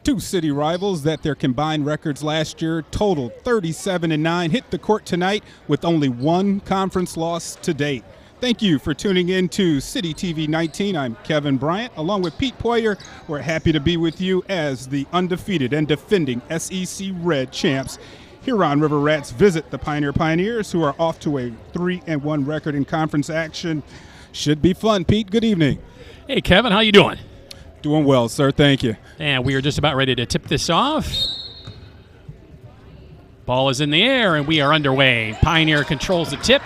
Two city rivals that their combined records last year totaled 37-9 hit the court tonight with only one conference loss to date. Thank you for tuning in to City TV 19. I'm Kevin Bryant. Along with Pete Poyer, we're happy to be with you as the undefeated and defending SEC Red champs. Huron River Rats visit the Pioneer Pioneers, who are off to a 3-1 record in conference action. Should be fun. Pete, good evening. Hey, Kevin, how you doing? Doing well, sir. Thank you. And we are just about ready to tip this off. Ball is in the air, and we are underway. Pioneer controls the tip.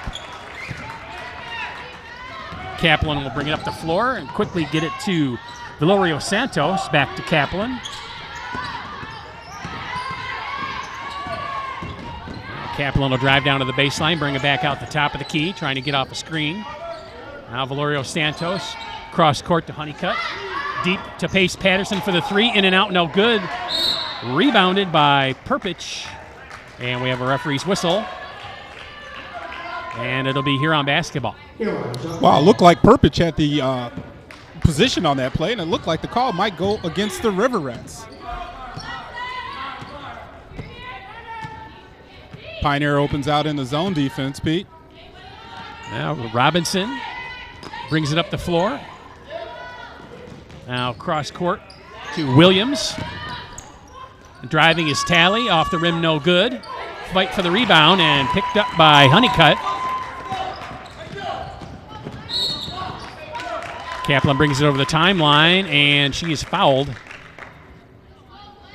Kaplan will bring it up the floor and quickly get it to Valerio Santos. Back to Kaplan. Kaplan will drive down to the baseline, bring it back out the top of the key, trying to get off a screen. Now Valerio Santos, cross court to Honeycutt. Deep to Pace Patterson for the three. In and out, no good. Rebounded by Perpich. And we have a referee's whistle. And it'll be Huron basketball. Wow, it looked like Perpich had the position on that play, and it looked like the call might go against the River Rats. Pioneer opens out in the zone defense, Pete. Now Robinson brings it up the floor. Now cross court to Williams. Driving his Tally, off the rim, no good. Fight for the rebound and picked up by Honeycutt. Kaplan brings it over the timeline, and she is fouled.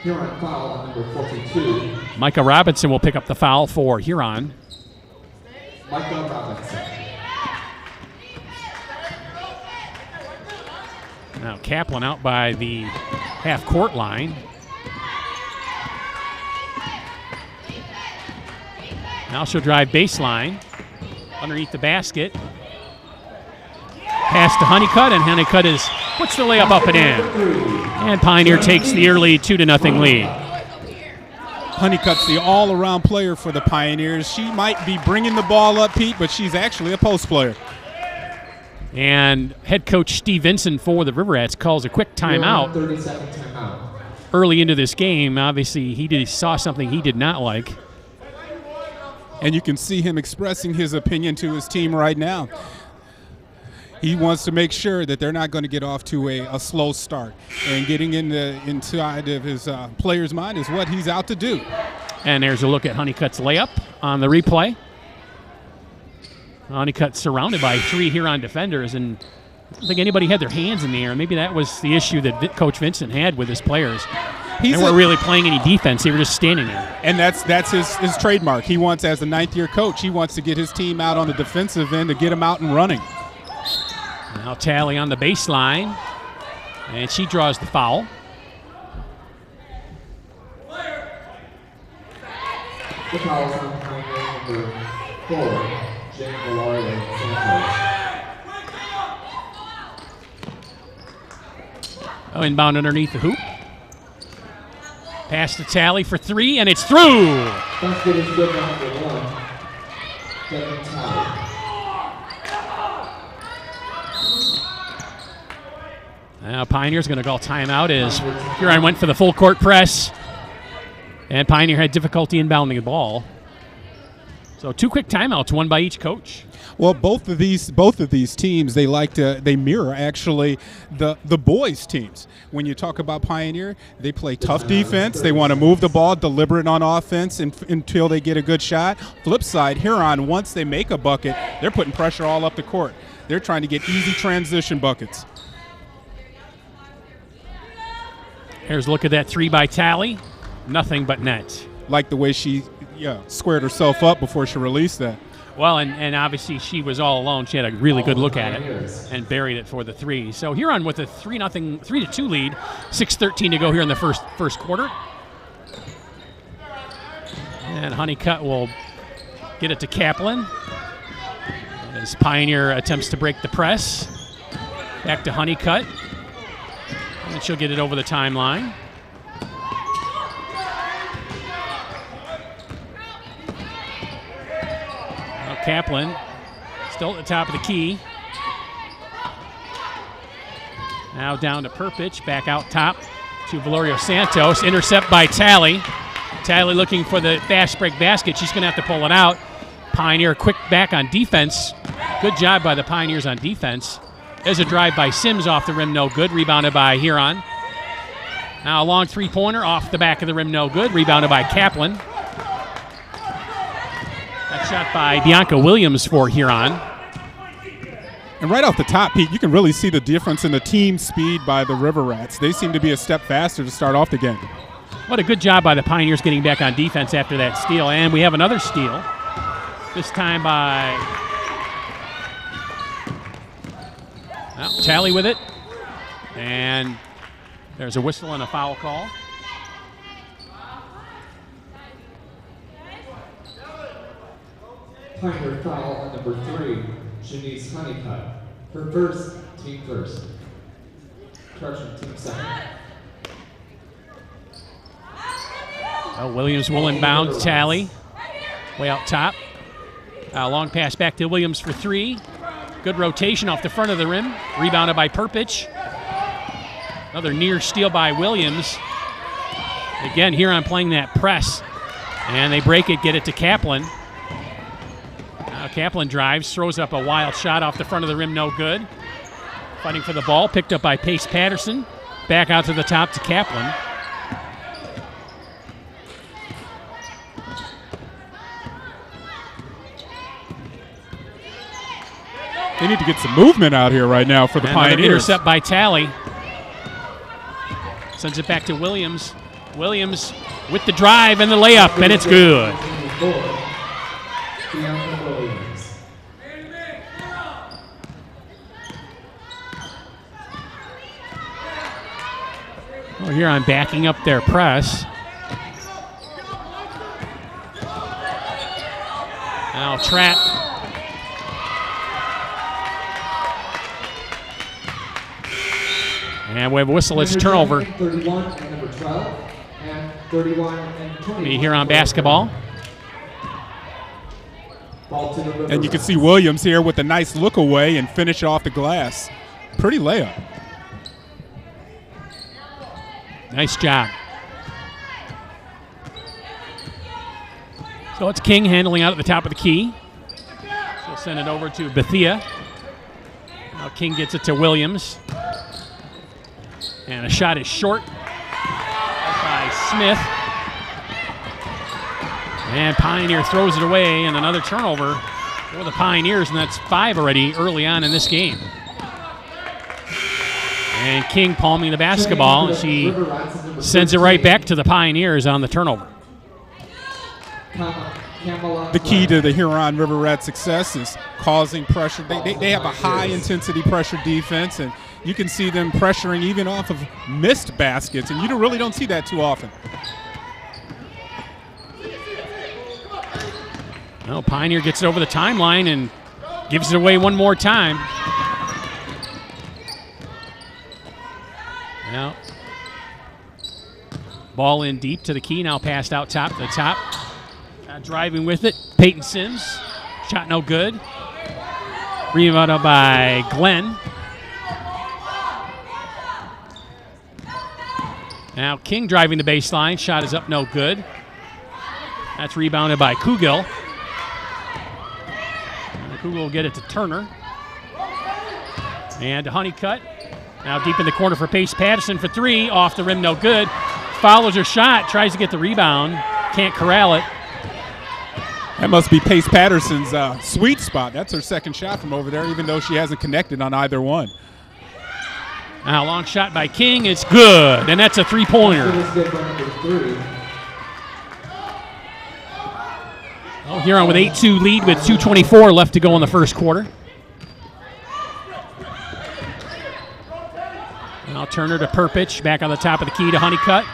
Huron foul on number 42. Micah Robinson will pick up the foul for Huron. Micah Robinson. Now Kaplan out by the half-court line. Now she'll drive baseline underneath the basket. Pass to Honeycutt, and Honeycutt puts the layup up and in. And Pioneer takes the early 2-0 lead. Honeycutt's the all-around player for the Pioneers. She might be bringing the ball up, Pete, but she's actually a post player. And head coach Steve Vinson for the River Rats calls a quick timeout. 30-second timeout. Early into this game, obviously he saw something he did not like. And you can see him expressing his opinion to his team right now. He wants to make sure that they're not going to get off to a slow start. And getting inside of his player's mind is what he's out to do. And there's a look at Honeycutt's layup on the replay. Honeycutt surrounded by three Huron defenders, and I don't think anybody had their hands in the air. Maybe that was the issue that Coach Vincent had with his players. They weren't really playing any defense. They were just standing there. And that's his trademark. He wants, as a ninth-year coach, he wants to get his team out on the defensive end to get them out and running. Now Tally on the baseline, and she draws the foul. The foul is on Pioneer number 4, Jane Valerio Santos. Inbound underneath the hoop. Pass to Tally for three, and it's through. Basket is good, number 1, Devin Tally. Now Pioneer's going to call timeout as Huron went for the full court press, and Pioneer had difficulty inbounding the ball. So two quick timeouts, one by each coach. Well, both of these teams, they mirror actually the boys' teams. When you talk about Pioneer, they play tough defense. They want to move the ball, deliberate on offense until they get a good shot. Flip side, Huron, once they make a bucket, they're putting pressure all up the court. They're trying to get easy transition buckets. Here's a look at that three by Tally. Nothing but net. Like the way she squared herself up before she released that. Well, and obviously she was all alone. She had a really good look at it and buried it for the three. So Huron with a 3-2 lead, 6:13 to go here in the first quarter. And Honeycutt will get it to Kaplan as Pioneer attempts to break the press. Back to Honeycutt. And she'll get it over the timeline. Now Kaplan still at the top of the key. Now down to Perpich, back out top to Valerio Santos. Intercept by Talley. Talley looking for the fast break basket. She's going to have to pull it out. Pioneer quick back on defense. Good job by the Pioneers on defense. There's a drive by Sims off the rim, no good. Rebounded by Huron. Now a long three-pointer off the back of the rim, no good. Rebounded by Kaplan. That shot by Bianca Williams for Huron. And right off the top, Pete, you can really see the difference in the team speed by the River Rats. They seem to be a step faster to start off the game. What a good job by the Pioneers getting back on defense after that steal. And we have another steal. This time by Talley with it. And there's a whistle and a foul call. Pioneer foul on number 3, Janice Honeycutt. Her first, team first. Correction, team second. Williams will inbound. Talley way out top. Long pass back to Williams for 3. Good rotation off the front of the rim. Rebounded by Perpich. Another near steal by Williams. Again, Huron playing that press. And they break it, get it to Kaplan. Now Kaplan drives, throws up a wild shot off the front of the rim, no good. Fighting for the ball, picked up by Pace Patterson. Back out to the top to Kaplan. They need to get some movement out here right now for the Pioneers. Intercept by Talley. Sends it back to Williams. Williams with the drive and the layup, and it's good. Well, Huron backing up their press. Now trap. And we have a whistle. It's turnover. 31 and number 12, and 31 and 20. Be Huron basketball. And you can see Williams here with a nice look away and finish off the glass. Pretty layup. Nice job. So it's King handling out at the top of the key. She'll send it over to Bethia. Now King gets it to Williams. And a shot is short by Smith. And Pioneer throws it away, and another turnover for the Pioneers, and that's 5 already early on in this game. And King palming the basketball, and she sends it right back to the Pioneers on the turnover. The key to the Huron River Rats' success is causing pressure. They have a high-intensity pressure defense, and you can see them pressuring even off of missed baskets, and you really don't see that too often. Well, Pioneer gets it over the timeline and gives it away one more time. Now, ball in deep to the key, now passed out top to the top. Driving with it, Peyton Sims. Shot no good. Rebounded by Glenn. Now King driving the baseline. Shot is up, no good. That's rebounded by Kugel. Kugel will get it to Turner. And to Honeycutt. Now deep in the corner for Pace Patterson for 3. Off the rim, no good. Follows her shot, tries to get the rebound. Can't corral it. That must be Pace Patterson's sweet spot. That's her second shot from over there, even though she hasn't connected on either one. Now long shot by King. It's good, and that's a three-pointer. Oh, Huron with 8-2 lead with 2:24 left to go in the first quarter. Now Turner to Perpich, back on the top of the key to Honeycutt.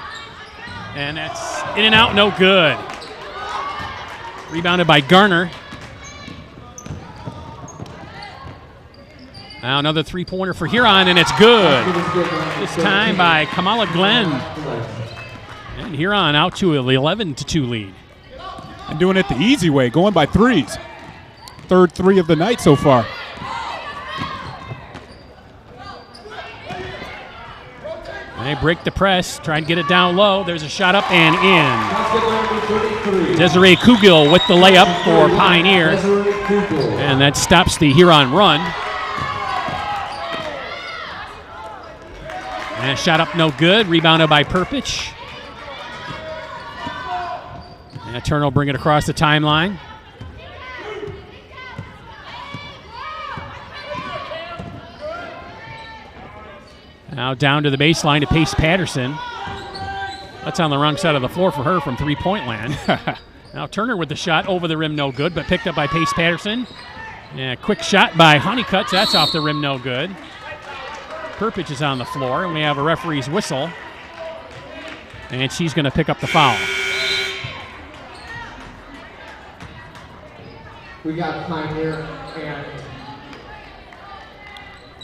And that's in and out, no good. Rebounded by Garner. Now another three-pointer for Huron, and it's good. This time by Kamala Glenn. And Huron out to an 11-2 lead. And doing it the easy way, going by threes. Third 3 of the night so far. They break the press, try and get it down low. There's a shot up and in. Desiree Kugel with the layup for Pioneer. And that stops the Huron run. And shot up no good. Rebounded by Perpich. And Turner will bring it across the timeline. Now down to the baseline to Pace Patterson. That's on the wrong side of the floor for her from three-point land. Now Turner with the shot over the rim, no good, but picked up by Pace Patterson. Yeah, quick shot by Honeycutt. That's off the rim, no good. Perpich is on the floor, and we have a referee's whistle. And she's going to pick up the foul. We got Pioneer and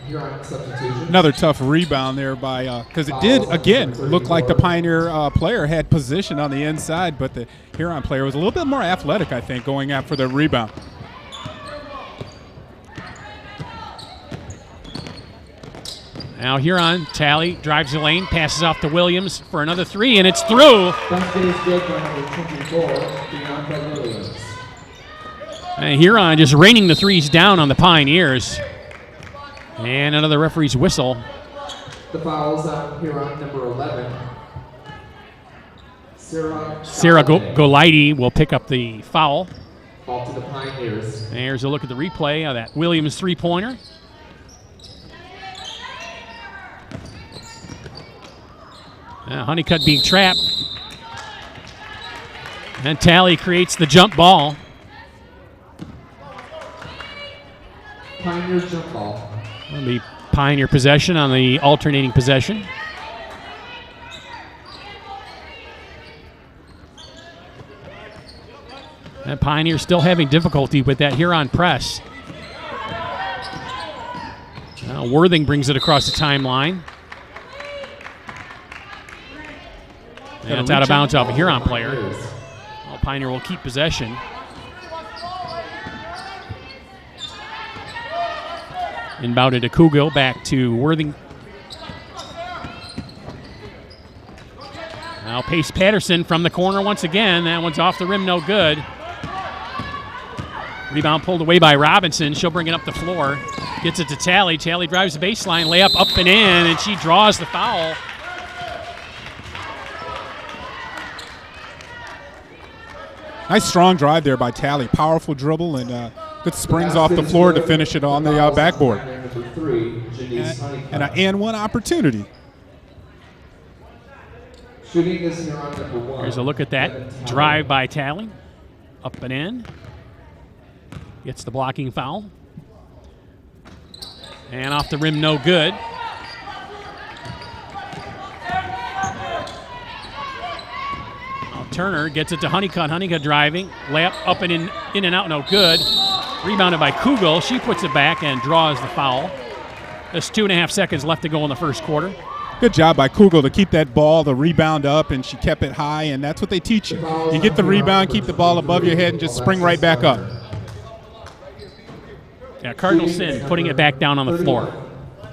Huron substitution. Another tough rebound there by, because it did, again, look like the Pioneer player had position on the inside, but the Huron player was a little bit more athletic, I think, going after the rebound. Now Huron, Talley drives the lane, passes off to Williams for another three, and it's through. And Huron just raining the threes down on the Pioneers. And another referee's whistle. The foul's on Huron, number 11. Sarah Golaidi will pick up the foul. Ball to the Pioneers. There's a look at the replay of that Williams three-pointer. Honeycutt being trapped. And Talley creates the jump ball. Pioneer jump ball. It'll be Pioneer possession on the alternating possession. And Pioneer still having difficulty with that Huron press. Now Worthing brings it across the timeline. And it's out of bounds off a Huron player. Well, Pioneer will keep possession. Inbounded to Kugel, back to Worthing. Now Pace Patterson from the corner once again. That one's off the rim, no good. Rebound pulled away by Robinson. She'll bring it up the floor. Gets it to Talley. Talley drives the baseline, layup up and in, and she draws the foul. Nice strong drive there by Talley. Powerful dribble and good springs off the floor to finish it on the backboard. And one opportunity. Shooting is here on number 1. Here's a look at that drive by Talley. Up and in. Gets the blocking foul. And off the rim, no good. Turner gets it to Honeycutt. Honeycutt driving. Layup up and in and out, no good. Rebounded by Kugel. She puts it back and draws the foul. There's 2.5 seconds left to go in the first quarter. Good job by Kugel to keep that ball, the rebound up, and she kept it high, and that's what they teach you. You get the rebound, keep the ball above your head, and just spring right back up. Yeah, Cardinal Sin putting it back down on the floor.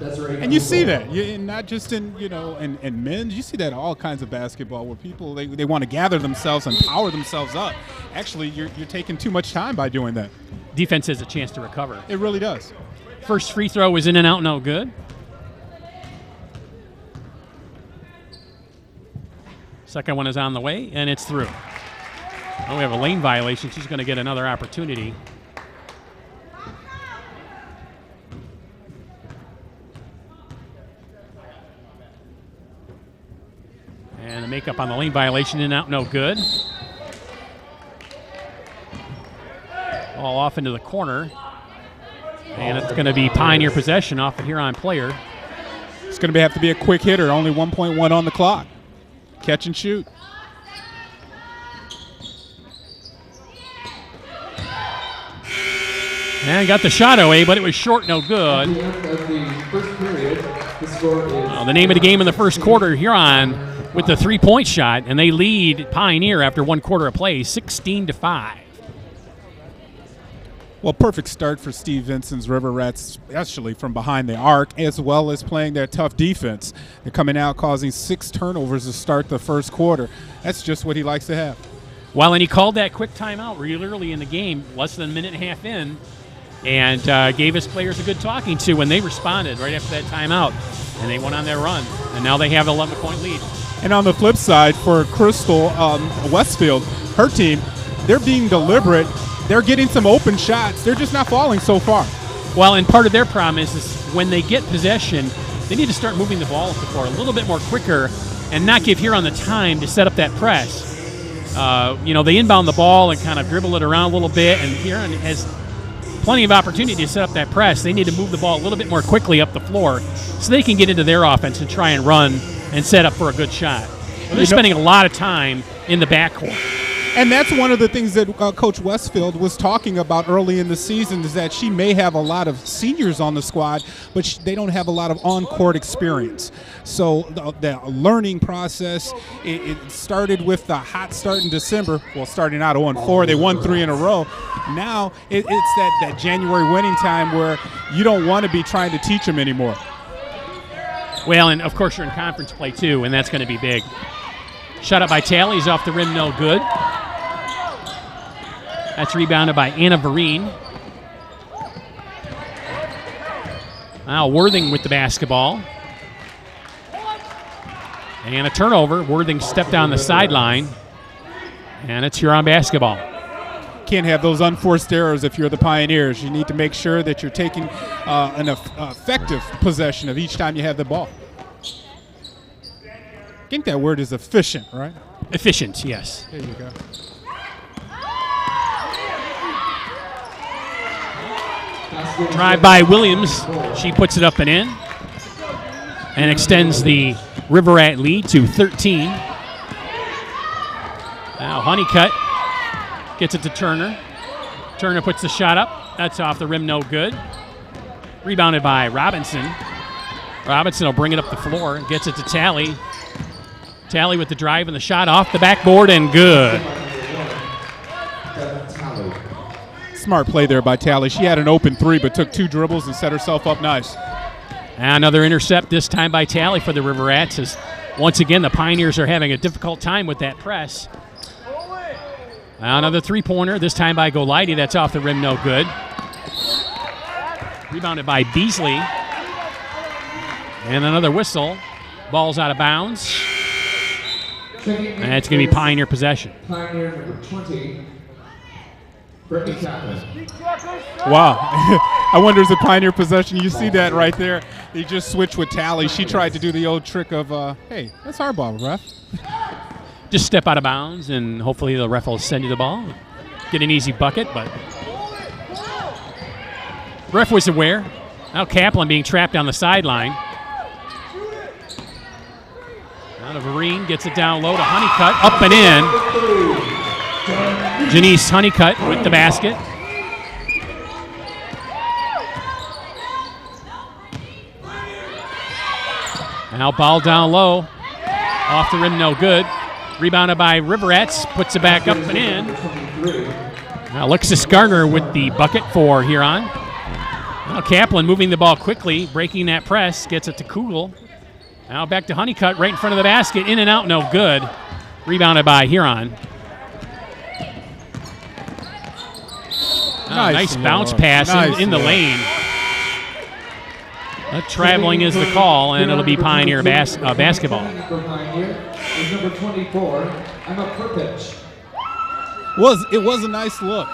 And you see that, not just in in men's. You see that in all kinds of basketball where people they want to gather themselves and power themselves up. Actually, you're taking too much time by doing that. Defense has a chance to recover. It really does. First free throw was in and out, no good. Second one is on the way, and it's through. Oh, we have a lane violation. She's going to get another opportunity. And the makeup on the lane violation, in and out, no good. Ball off into the corner. And it's going to be Pioneer possession off a Huron player. It's going to have to be a quick hitter. Only 1.1 on the clock. Catch and shoot. And got the shot away, but it was short, no good. At the end of the first period, the score is... The name of the game in the first quarter, Huron with the three-point shot, and they lead Pioneer after 1 quarter of play, 16-5. Well, perfect start for Steve Vincent's River Rats, especially from behind the arc, as well as playing their tough defense. They're coming out causing 6 turnovers to start the first quarter. That's just what he likes to have. Well, and he called that quick timeout really early in the game, less than a minute and a half in, and gave his players a good talking to when they responded right after that timeout. And they went on their run, and now they have an 11-point lead. And on the flip side, for Crystal Westfield, her team, they're being deliberate. They're getting some open shots. They're just not falling so far. Well, and part of their problem is when they get possession, they need to start moving the ball up the floor a little bit more quicker and not give Huron the time to set up that press. They inbound the ball and kind of dribble it around a little bit, and Huron has plenty of opportunity to set up that press. They need to move the ball a little bit more quickly up the floor so they can get into their offense and try and run and set up for a good shot. Well, they're spending a lot of time in the backcourt. And that's one of the things that Coach Westfield was talking about early in the season, is that she may have a lot of seniors on the squad, but they don't have a lot of on-court experience. So the learning process, it started with the hot start in December. Well, starting out 0-4, they won 3 in a row. Now it's that January winning time where you don't want to be trying to teach them anymore. Well, and of course you're in conference play too, and that's going to be big. Shot up by Talley, he's off the rim, no good. That's rebounded by Anna Vereen. Now Worthing with the basketball. And a turnover. Worthing stepped down the sideline. And it's Huron basketball. Can't have those unforced errors if you're the Pioneers. You need to make sure that you're taking an effective possession of each time you have the ball. I think that word is efficient, right? Efficient, yes. There you go. Drive by Williams. She puts it up and in and extends the River Rat lead to 13. Now Honeycutt gets it to Turner. Turner puts the shot up. That's off the rim, no good. Rebounded by Robinson. Robinson will bring it up the floor and gets it to Talley. Talley with the drive and the shot off the backboard and good. Smart play there by Talley. She had an open 3 but took 2 dribbles and set herself up nice. And another intercept, this time by Talley for the River Rats, as once again the Pioneers are having a difficult time with that press. Now another 3-pointer, this time by Golighty. That's off the rim, no good. Rebounded by Beasley. And another whistle. Ball's out of bounds. And it's going to be Pioneer possession. Pioneer number 20. Brittany Kaplan. Wow. I wonder if it's a Pioneer possession. You see that right there. They just switched with Talley. She tried to do the old trick of, hey, that's our ball, ref. Just step out of bounds, and hopefully the ref will send you the ball. Get an easy bucket, but ref was aware. Now Kaplan being trapped on the sideline. Now to Vereen, gets it down low to Honeycutt, up and in. Janice Honeycutt with the basket. Now ball down low. Off the rim, no good. Rebounded by River Rats, puts it back up and in. Now Alexis Gardner with the bucket for Huron. Now Kaplan moving the ball quickly, breaking that press, gets it to Kugel. Now back to Honeycutt, right in front of the basket, in and out, no good. Rebounded by Huron. Nice bounce pass in the lane. Traveling is the call, and it'll be Pioneer basketball. Pioneer is number 24, Emma Perpich. It was a nice look.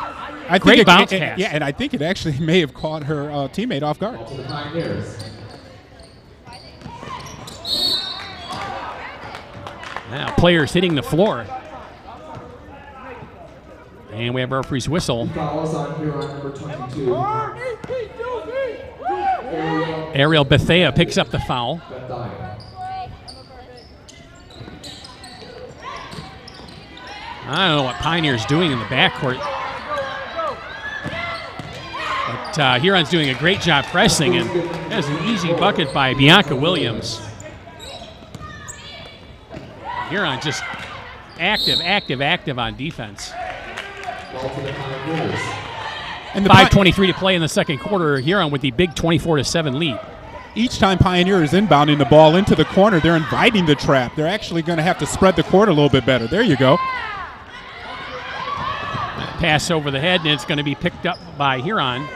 Great bounce pass. Yeah, and I think it actually may have caught her teammate off guard. To the Pioneers. Now players hitting the floor. And we have our referee's whistle. Fouls on Huron number 22. Ariel Bethea picks up the foul. I don't know what Pioneer's doing in the backcourt. But Huron's doing a great job pressing, and that's an easy bucket by Bianca Williams. Huron just active on defense. Ball to the Pioneers. And 5:23 to play in the second quarter. Huron with the big 24-7 lead. Each time Pioneer is inbounding the ball into the corner, they're inviting the trap. They're actually going to have to spread the court a little bit better. There you go. Pass over the head, and it's going to be picked up by Huron.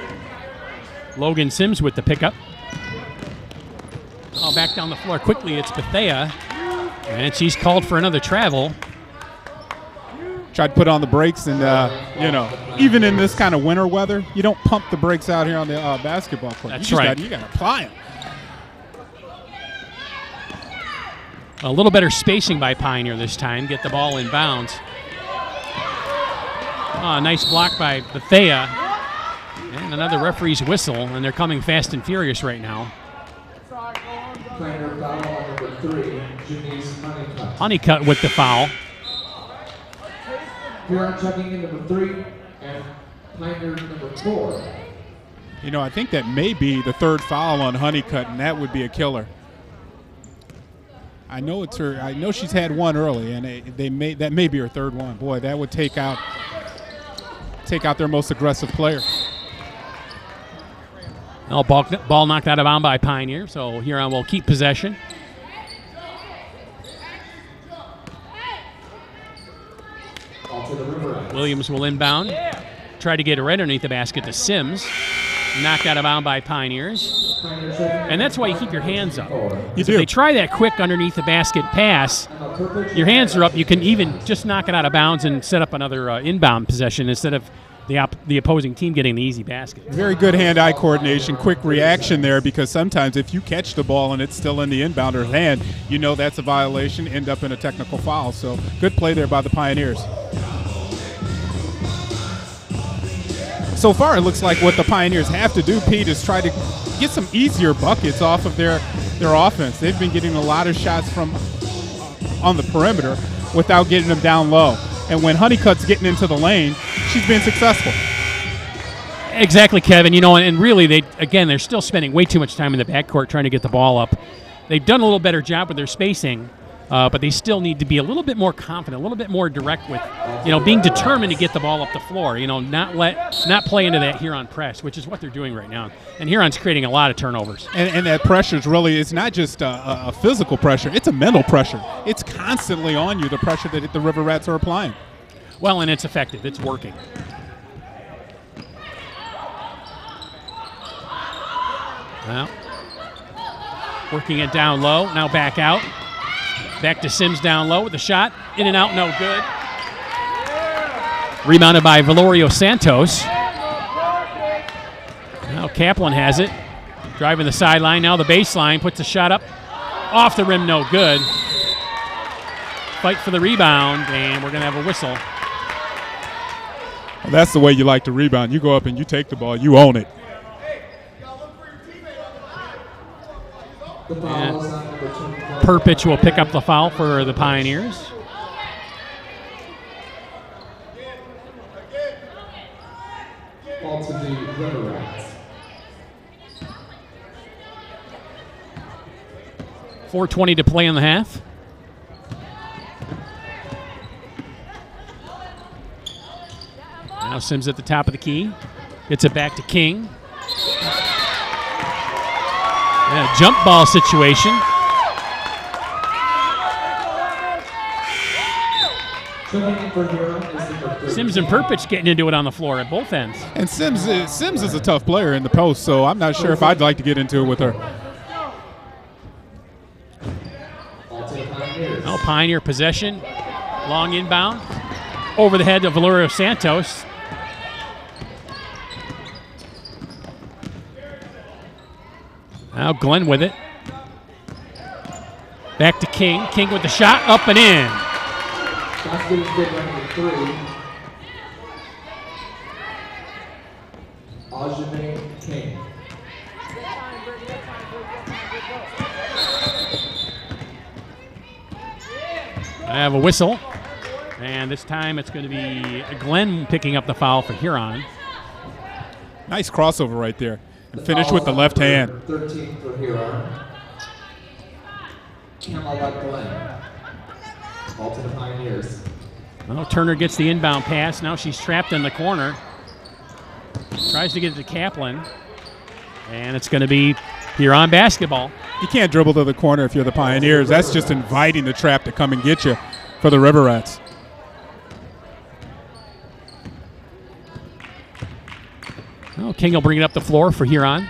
Logan Sims with the pickup. Oh, back down the floor quickly. It's Bethea, and she's called for another travel. Tried to put on the brakes, and, even in this kind of winter weather, you don't pump the brakes out here on the basketball court. That's right. You got to apply them. A little better spacing by Pioneer this time. Get the ball in bounds. Oh, nice block by Bethea. And another referee's whistle, and they're coming fast and furious right now. Pioneer foul on number 3, Janice Honeycutt. Honeycutt with the foul. Huron checking in number 3 and Pioneer number 4. I think that may be the third foul on Honeycutt, and that would be a killer. I know it's her. I know she's had one early, and that may be her third one. Boy, that would take out their most aggressive player. Oh, ball knocked out of bounds by Pioneer, so Huron will keep possession. Williams will inbound. Try to get it right underneath the basket to Sims. Knocked out of bounds by Pioneers. And that's why you keep your hands up. If they try that quick underneath the basket pass, your hands are up. You can even just knock it out of bounds and set up another inbound possession instead of the opposing team getting the easy basket. Very good hand-eye coordination, quick reaction there, because sometimes if you catch the ball and it's still in the inbounder's hand, that's a violation, end up in a technical foul. So good play there by the Pioneers. So far, it looks like what the Pioneers have to do, Pete, is try to get some easier buckets off of their offense. They've been getting a lot of shots from on the perimeter without getting them down low. And when Honeycutt's getting into the lane, she's been successful. Exactly, Kevin. And really, they're still spending way too much time in the backcourt trying to get the ball up. They've done a little better job with their spacing, but they still need to be a little bit more confident, a little bit more direct with, being determined to get the ball up the floor. Not play into that Huron press, which is what they're doing right now. And Huron's creating a lot of turnovers. And that pressure is really, it's not just a physical pressure, it's a mental pressure. It's constantly on you, the pressure that the River Rats are applying. Well, and it's effective. It's working. Well, working it down low. Now back out. Back to Sims down low with the shot. In and out, no good. Rebounded by Valerio Santos. Now Kaplan has it. Driving the sideline. Now the baseline. Puts the shot up. Off the rim, no good. Fight for the rebound, and we're going to have a whistle. Well, that's the way you like to rebound. You go up and you take the ball. You own it. Perpich will pick up the foul for the Pioneers. Ball to the River Rats. 4:20 to play in the half. Now Sims at the top of the key. Gets it back to King. Yeah, jump ball situation. Sims and Perpich getting into it on the floor at both ends. And Sims is a tough player in the post, so I'm not sure if I'd like to get into it with her. Oh, Pioneer possession. Long inbound. Over the head of Valerio Santos. Now Glenn with it. Back to King. King with the shot. Up and in. Basket is good, number 3. Ajane King. I have a whistle. And this time it's going to be Glenn picking up the foul for Huron. Nice crossover right there. And finish with the left hand. 13 for Huron. Kamala Glenn. Ball to the Pioneers. Well, Turner gets the inbound pass. Now she's trapped in the corner. Tries to get it to Kaplan. And it's going to be Huron basketball. You can't dribble to the corner if you're the Pioneers. That's just inviting the trap to come and get you for the River Rats. Oh, King will bring it up the floor for Huron.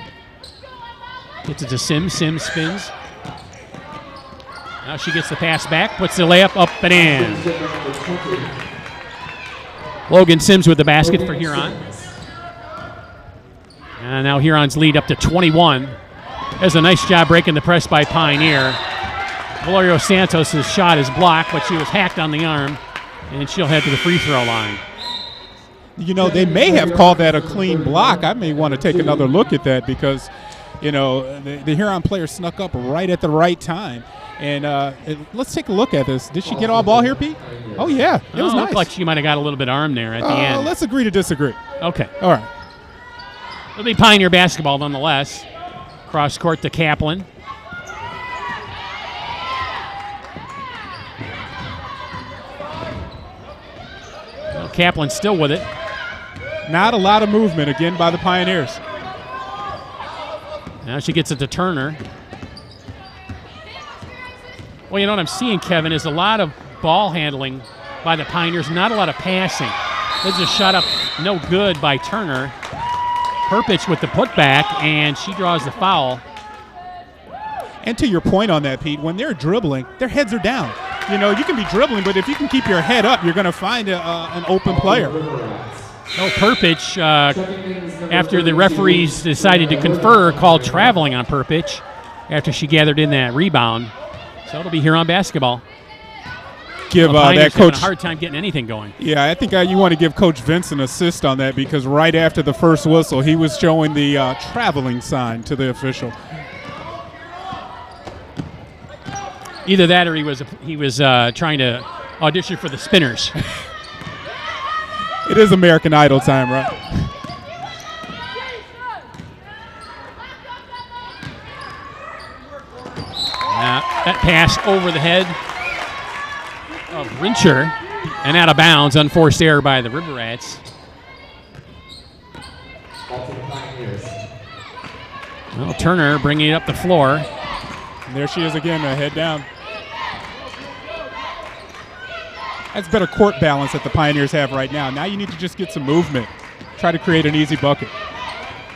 Gets it to Sims. Sims spins. Now she gets the pass back, puts the layup up and in. Logan Sims with the basket for Huron. And now Huron's lead up to 21. Does a nice job breaking the press by Pioneer. Valerio Santos' shot is blocked, but she was hacked on the arm, and she'll head to the free throw line. You know, they may have called that a clean block. I may want to take another look at that because, you know, the Huron player snuck up right at the right time. And let's take a look at this. Did she get all ball here, Pete? Oh, yeah. It was nice. Looked like she might have got a little bit arm there at the end. Let's agree to disagree. Okay. All right. It'll be Pioneer basketball nonetheless. Cross court to Kaplan. Well, Kaplan still with it. Not a lot of movement again by the Pioneers. Now she gets it to Turner. Well, you know what I'm seeing, Kevin, is a lot of ball handling by the Pioneers, not a lot of passing. This is a shot up no good by Turner. Herpich with the putback, and she draws the foul. And to your point on that, Pete, when they're dribbling, their heads are down. You know, you can be dribbling, but if you can keep your head up, you're going to find an open player. No, Herpich, after the referees decided to confer, called traveling on Herpich after she gathered in that rebound. So it'll be Huron basketball. Give that coach a hard time getting anything going. Yeah, I think you want to give Coach Vince an assist on that because right after the first whistle, he was showing the traveling sign to the official. Either that, or he was trying to audition for the Spinners. It is American Idol time, right? That pass over the head of Rincher and out of bounds. Unforced error by the River Rats. Well, Turner bringing it up the floor. And there she is again, head down. That's better court balance that the Pioneers have right now. Now you need to just get some movement. Try to create an easy bucket.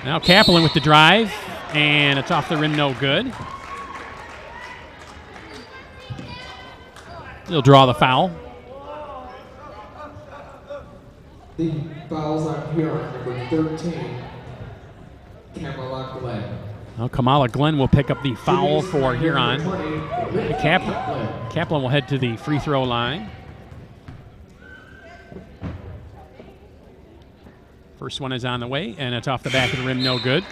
Now Kaplan with the drive, and it's off the rim, no good. He'll draw the foul. The fouls on Huron, number 13, Kamala Glenn. Well, Kamala Glenn will pick up the foul for Huron. Kaplan will head to the free throw line. First one is on the way, and it's off the back of the rim, no good.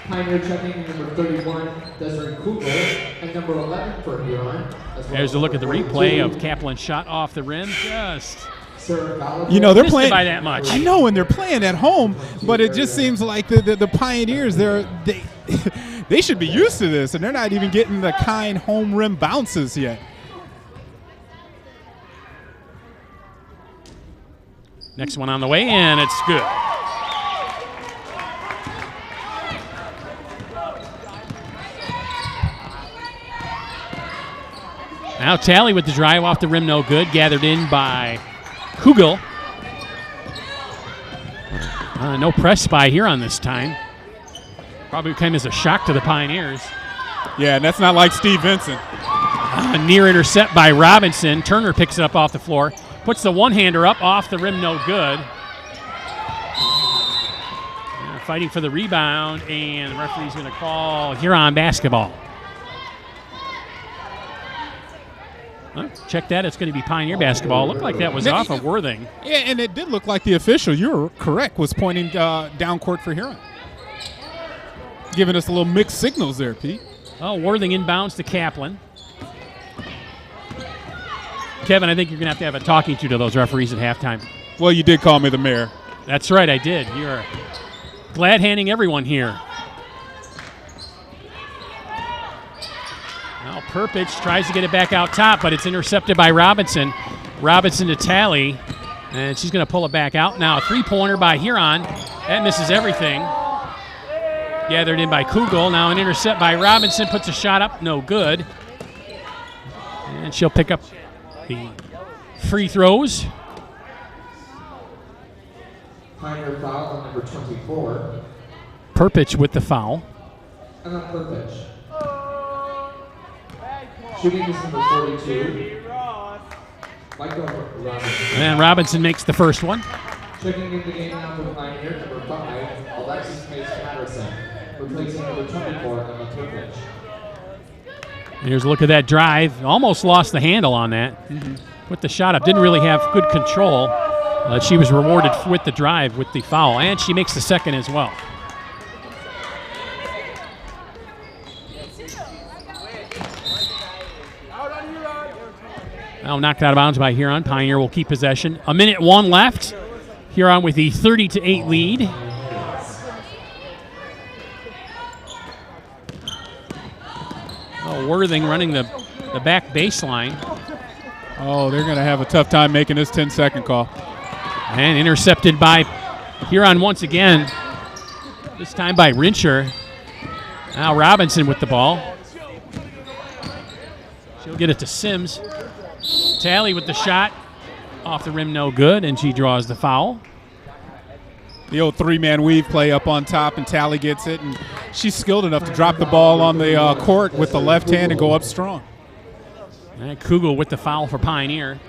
Pioneer checking number 31, Desiree Kugel, and number 11 for Huron. There's a look at the replay of Kaplan's shot off the rim. Just, you know, they're playing by that much. I know, and they're playing at home, but it just seems like the Pioneers, they should be used to this, and they're not even getting the kind home rim bounces yet. Next one on the way, and it's good. Now Talley with the drive off the rim, no good. Gathered in by Kugel. No press by Huron this time. Probably came as a shock to the Pioneers. Yeah, and that's not like Steve Vincent. Near intercept by Robinson. Turner picks it up off the floor. Puts the one-hander up off the rim, no good. Fighting for the rebound, and the referee's going to call Huron basketball. Check that. It's going to be Pioneer basketball. Looked like that was off of Worthing. Yeah, and it did look like the official, you're correct, was pointing down court for Huron. Giving us a little mixed signals there, Pete. Oh, Worthing inbounds to Kaplan. Kevin, I think you're going to have a talking to those referees at halftime. Well, you did call me the mayor. That's right, I did. You're glad-handing everyone here. Now Perpich tries to get it back out top, but it's intercepted by Robinson. Robinson to Talley. And she's going to pull it back out. Now a three-pointer by Huron. That misses everything. Gathered in by Kugel. Now an intercept by Robinson. Puts a shot up. No good. And she'll pick up the free throws. Pioneer foul on number 24. Perpich with the foul. And on Perpich. Shooting is number 42. Michael Robinson. And Robinson makes the first one. Checking in the game now for Pioneer, number 5, Alexis Mace-Patterson, replacing number 24 on the Perpich. Here's a look at that drive. Almost lost the handle on that. Put the shot up. Didn't really have good control. She was rewarded with the drive with the foul, and she makes the second as well. Now knocked out of bounds by Huron. Pioneer will keep possession. 1:01 left. Huron with the 30-8 lead. Oh, Worthing running the back baseline. Oh, they're going to have a tough time making this 10-second call. And intercepted by Huron once again. This time by Rincher. Now Robinson with the ball. She'll get it to Sims. Talley with the shot. Off the rim, no good, and she draws the foul. The old three-man weave play up on top, and Talley gets it, and she's skilled enough to drop the ball on the court with the left hand and go up strong. And Kugel with the foul for Pioneer.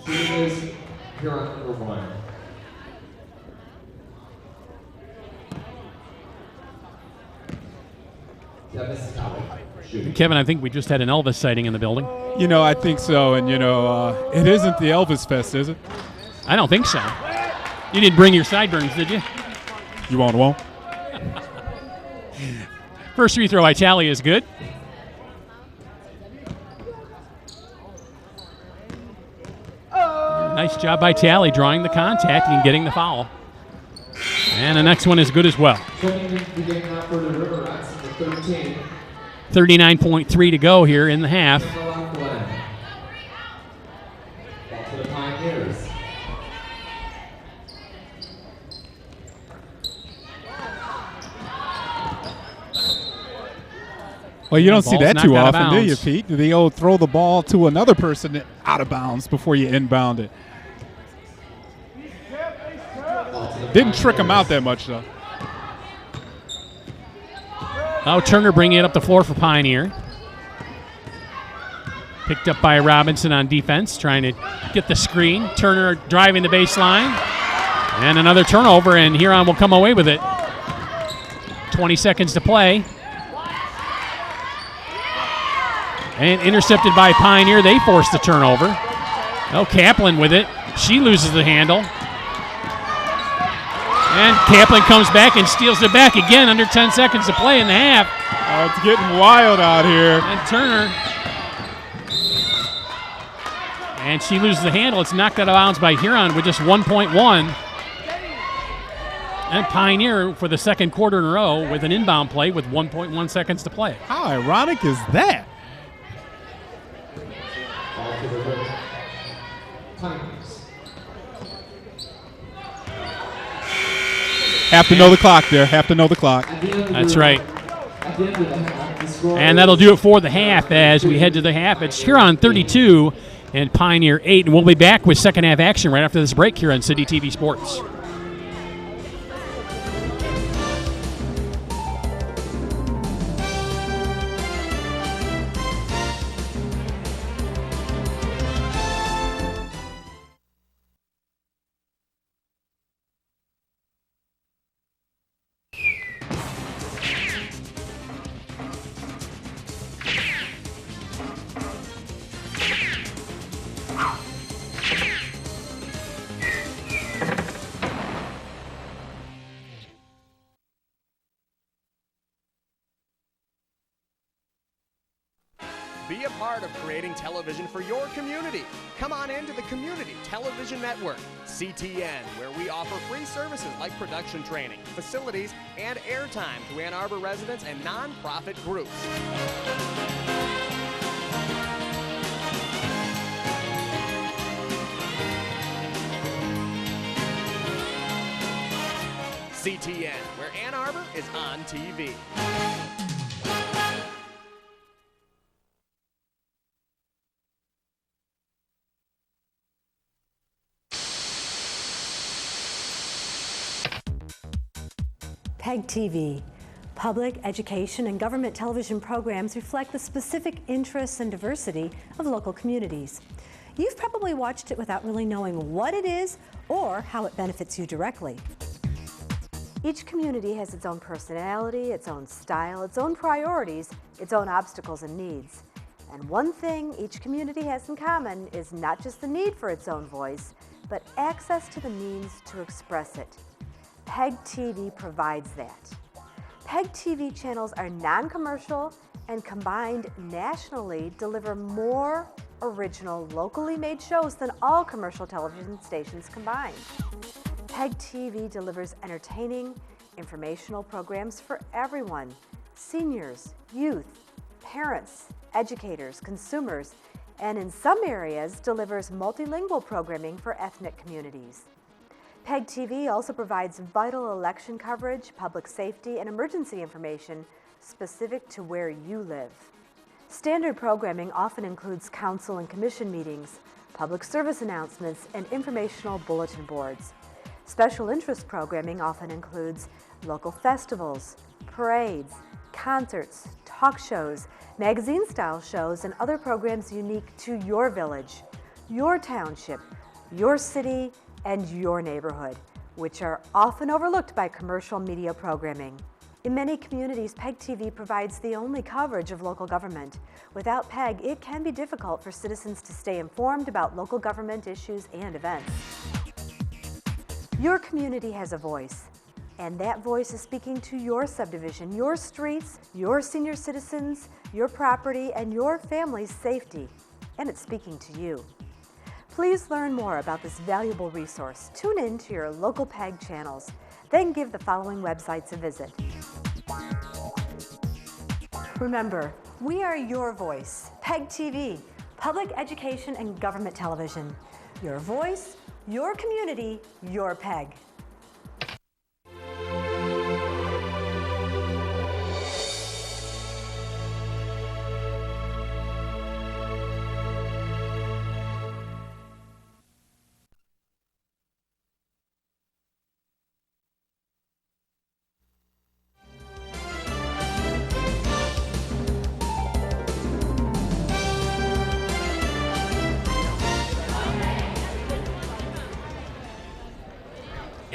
Shooting is Huron number 1. Kevin, I think we just had an Elvis sighting in the building. You know, I think so, and, it isn't the Elvis Fest, is it? I don't think so. You didn't bring your sideburns, did you? You won't? First free throw by Talley is good. Nice job by Talley drawing the contact and getting the foul. And the next one is good as well. 39.3 to go here in the half. Well, you don't see that too often, do you, bounds. Pete? The old throw the ball to another person out of bounds before you inbound it. Didn't trick him out that much, though. Now Turner bringing it up the floor for Pioneer. Picked up by Robinson on defense, trying to get the screen. Turner driving the baseline. And another turnover, and Huron will come away with it. 20 seconds to play. And intercepted by Pioneer. They force the turnover. Oh, Kaplan with it. She loses the handle. And Kaplan comes back and steals it back again under 10 seconds to play in the half. It's getting wild out here. And Turner. And she loses the handle. It's knocked out of bounds by Huron with just 1.1. And Pioneer for the second quarter in a row with an inbound play with 1.1 seconds to play. How ironic is that? Have to know the clock there. Have to know the clock. That's right. And that'll do it for the half as we head to the half. It's Huron 32 and Pioneer 8. And we'll be back with second half action right after this break here on City TV Sports. Be a part of creating television for your community. Come on into the Community Television Network, CTN, where we offer free services like production training, facilities, and airtime to Ann Arbor residents and nonprofit groups. CTN, where Ann Arbor is on TV. PEG TV. Public, education, and government television programs reflect the specific interests and diversity of local communities. You've probably watched it without really knowing what it is or how it benefits you directly. Each community has its own personality, its own style, its own priorities, its own obstacles and needs. And one thing each community has in common is not just the need for its own voice, but access to the means to express it. PEG TV provides that. PEG TV channels are non-commercial and combined nationally deliver more original, locally made shows than all commercial television stations combined. PEG TV delivers entertaining, informational programs for everyone: seniors, youth, parents, educators, consumers, and in some areas delivers multilingual programming for ethnic communities. PEG TV also provides vital election coverage, public safety, and emergency information specific to where you live. Standard programming often includes council and commission meetings, public service announcements, and informational bulletin boards. Special interest programming often includes local festivals, parades, concerts, talk shows, magazine-style shows, and other programs unique to your village, your township, your city, and your neighborhood, which are often overlooked by commercial media programming. In many communities, PEG TV provides the only coverage of local government. Without PEG, it can be difficult for citizens to stay informed about local government issues and events. Your community has a voice, and that voice is speaking to your subdivision, your streets, your senior citizens, your property, and your family's safety, and it's speaking to you. Please learn more about this valuable resource. Tune in to your local PEG channels, then give the following websites a visit. Remember, we are your voice. PEG TV, public education and government television. Your voice, your community, your PEG.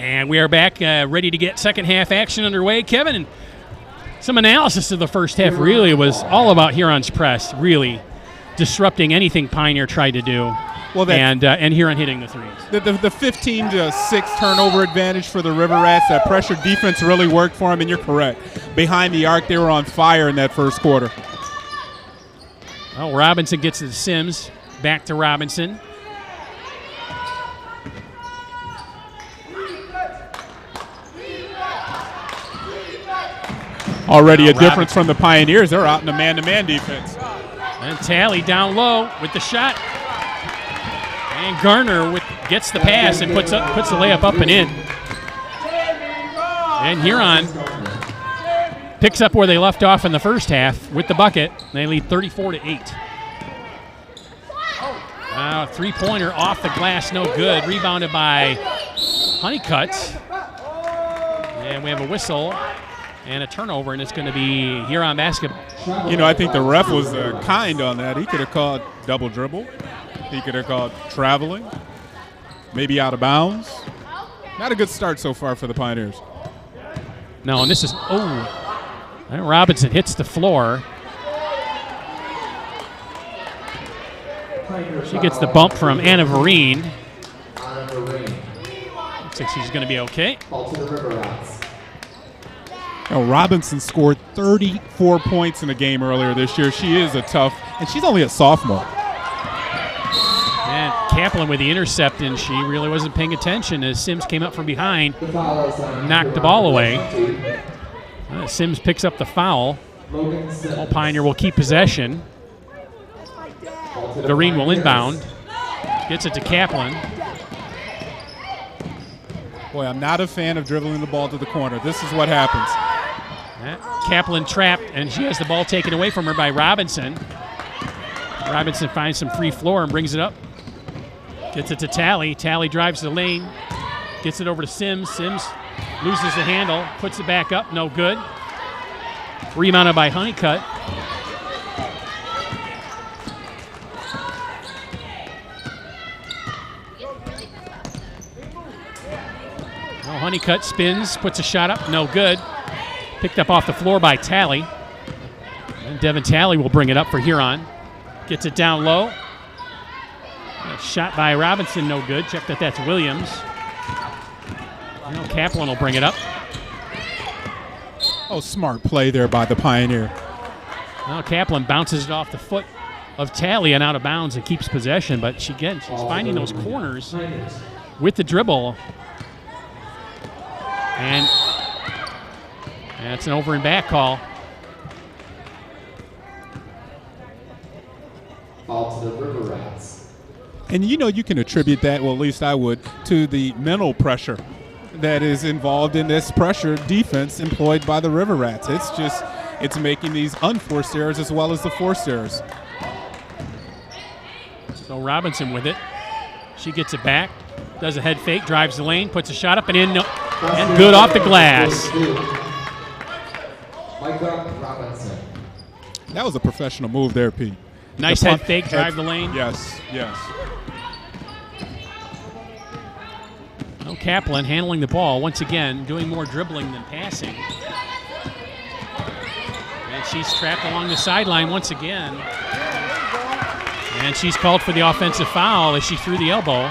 And we are back, ready to get second half action underway. Kevin, and some analysis of the first half really was all about Huron's press, really disrupting anything Pioneer tried to do. Well, and Huron hitting the threes. The 15-6 turnover advantage for the River Rats, that pressure defense really worked for them, and you're correct. Behind the arc, they were on fire in that first quarter. Well, Robinson gets to Sims, back to Robinson. Already a difference from the Pioneers. They're out in a man-to-man defense. And Talley down low with the shot. And Garner gets the pass and puts the layup up and in. And Huron picks up where they left off in the first half with the bucket. They lead 34-8. Three-pointer off the glass, no good. Rebounded by Honeycutt. And we have a whistle and a turnover, and it's going to be Huron basketball. You know, I think the ref was kind on that. He could have called double dribble. He could have called traveling, maybe out of bounds. Not a good start so far for the Pioneers. No, and this is, Robinson hits the floor. She gets the bump from Anna Vereen. Looks like she's going to be okay. Now, Robinson scored 34 points in a game earlier this year. She is a tough, and she's only a sophomore. And Kaplan with the intercept, and she really wasn't paying attention as Sims came up from behind, knocked the ball away. Sims picks up the foul. Pioneer will keep possession. Vereen will inbound. Gets it to Kaplan. Boy, I'm not a fan of dribbling the ball to the corner. This is what happens. Kaplan trapped, and she has the ball taken away from her by Robinson. Robinson finds some free floor and brings it up. Gets it to Talley. Talley drives the lane. Gets it over to Sims. Sims loses the handle. Puts it back up. No good. Rebounded by Honeycutt. Honeycutt spins, puts a shot up, no good. Picked up off the floor by Talley. And Devin Talley will bring it up for Huron. Gets it down low. A shot by Robinson, no good. Check that that's Williams. Now Kaplan will bring it up. Oh, smart play there by the Pioneer. Now Kaplan bounces it off the foot of Talley and out of bounds and keeps possession, but she's finding those corners with the dribble. And that's an over and back call. Foul to the River Rats. And you know, you can attribute that, well, at least I would, to the mental pressure that is involved in this pressure defense employed by the River Rats. It's making these unforced errors as well as the forced errors. So Robinson with it. She gets it back, does a head fake, drives the lane, puts a shot up and in, and good off the glass. Robinson. That was a professional move there, Pete. Nice head fake, drive the lane. Yes, yes. No, Kaplan handling the ball once again, doing more dribbling than passing. And she's trapped along the sideline once again. And she's called for the offensive foul as she threw the elbow.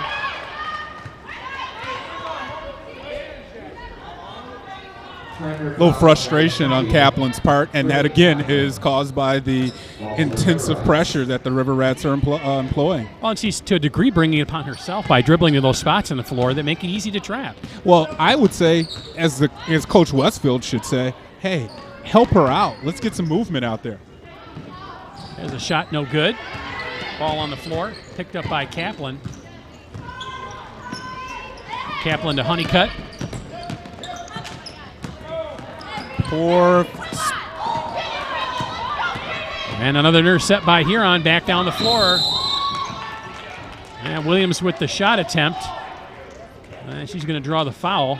A little frustration on Kaplan's part, and that again is caused by the intensive pressure that the River Rats are employing. Well, and she's to a degree bringing it upon herself by dribbling to those spots on the floor that make it easy to trap. Well, I would say, as Coach Westfield should say, hey, help her out. Let's get some movement out there. There's a shot, no good. Ball on the floor, picked up by Kaplan. Kaplan to Honeycutt. And another intercept by Huron, back down the floor. And Williams with the shot attempt. And she's going to draw the foul.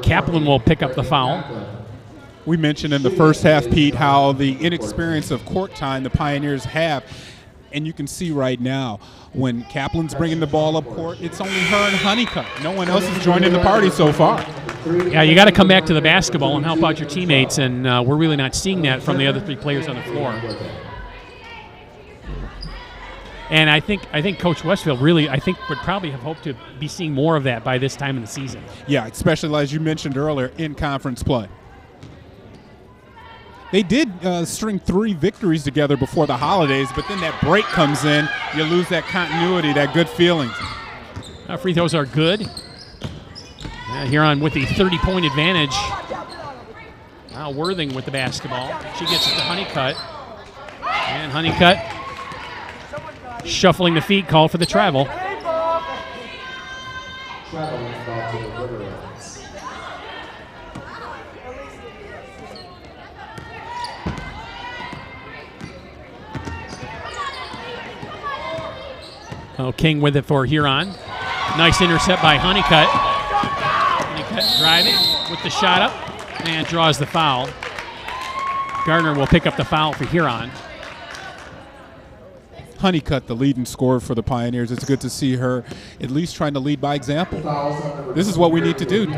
Kaplan will pick up the foul. We mentioned in the first half, Pete, how the inexperience of court time the Pioneers have. And you can see right now, when Kaplan's bringing the ball up court, it's only her and Honeycutt. No one else is joining the party so far. Yeah, you got to come back to the basketball and help out your teammates, and we're really not seeing that from the other three players on the floor. And I think Coach Westfield really, would probably have hoped to be seeing more of that by this time in the season. Yeah, especially as you mentioned earlier, in conference play. They did string 3 victories together before the holidays, but then that break comes in, you lose that continuity, that good feeling. Free throws are good. Huron with the 30-point advantage. Now Worthing with the basketball. She gets it to Honeycutt. And Honeycutt shuffling the feet, call for the travel. King with it for Huron. Nice intercept by Honeycutt. Honeycutt driving with the shot up and draws the foul. Gardner will pick up the foul for Huron. Honeycutt, the leading scorer for the Pioneers. It's good to see her at least trying to lead by example. This is what we need to do.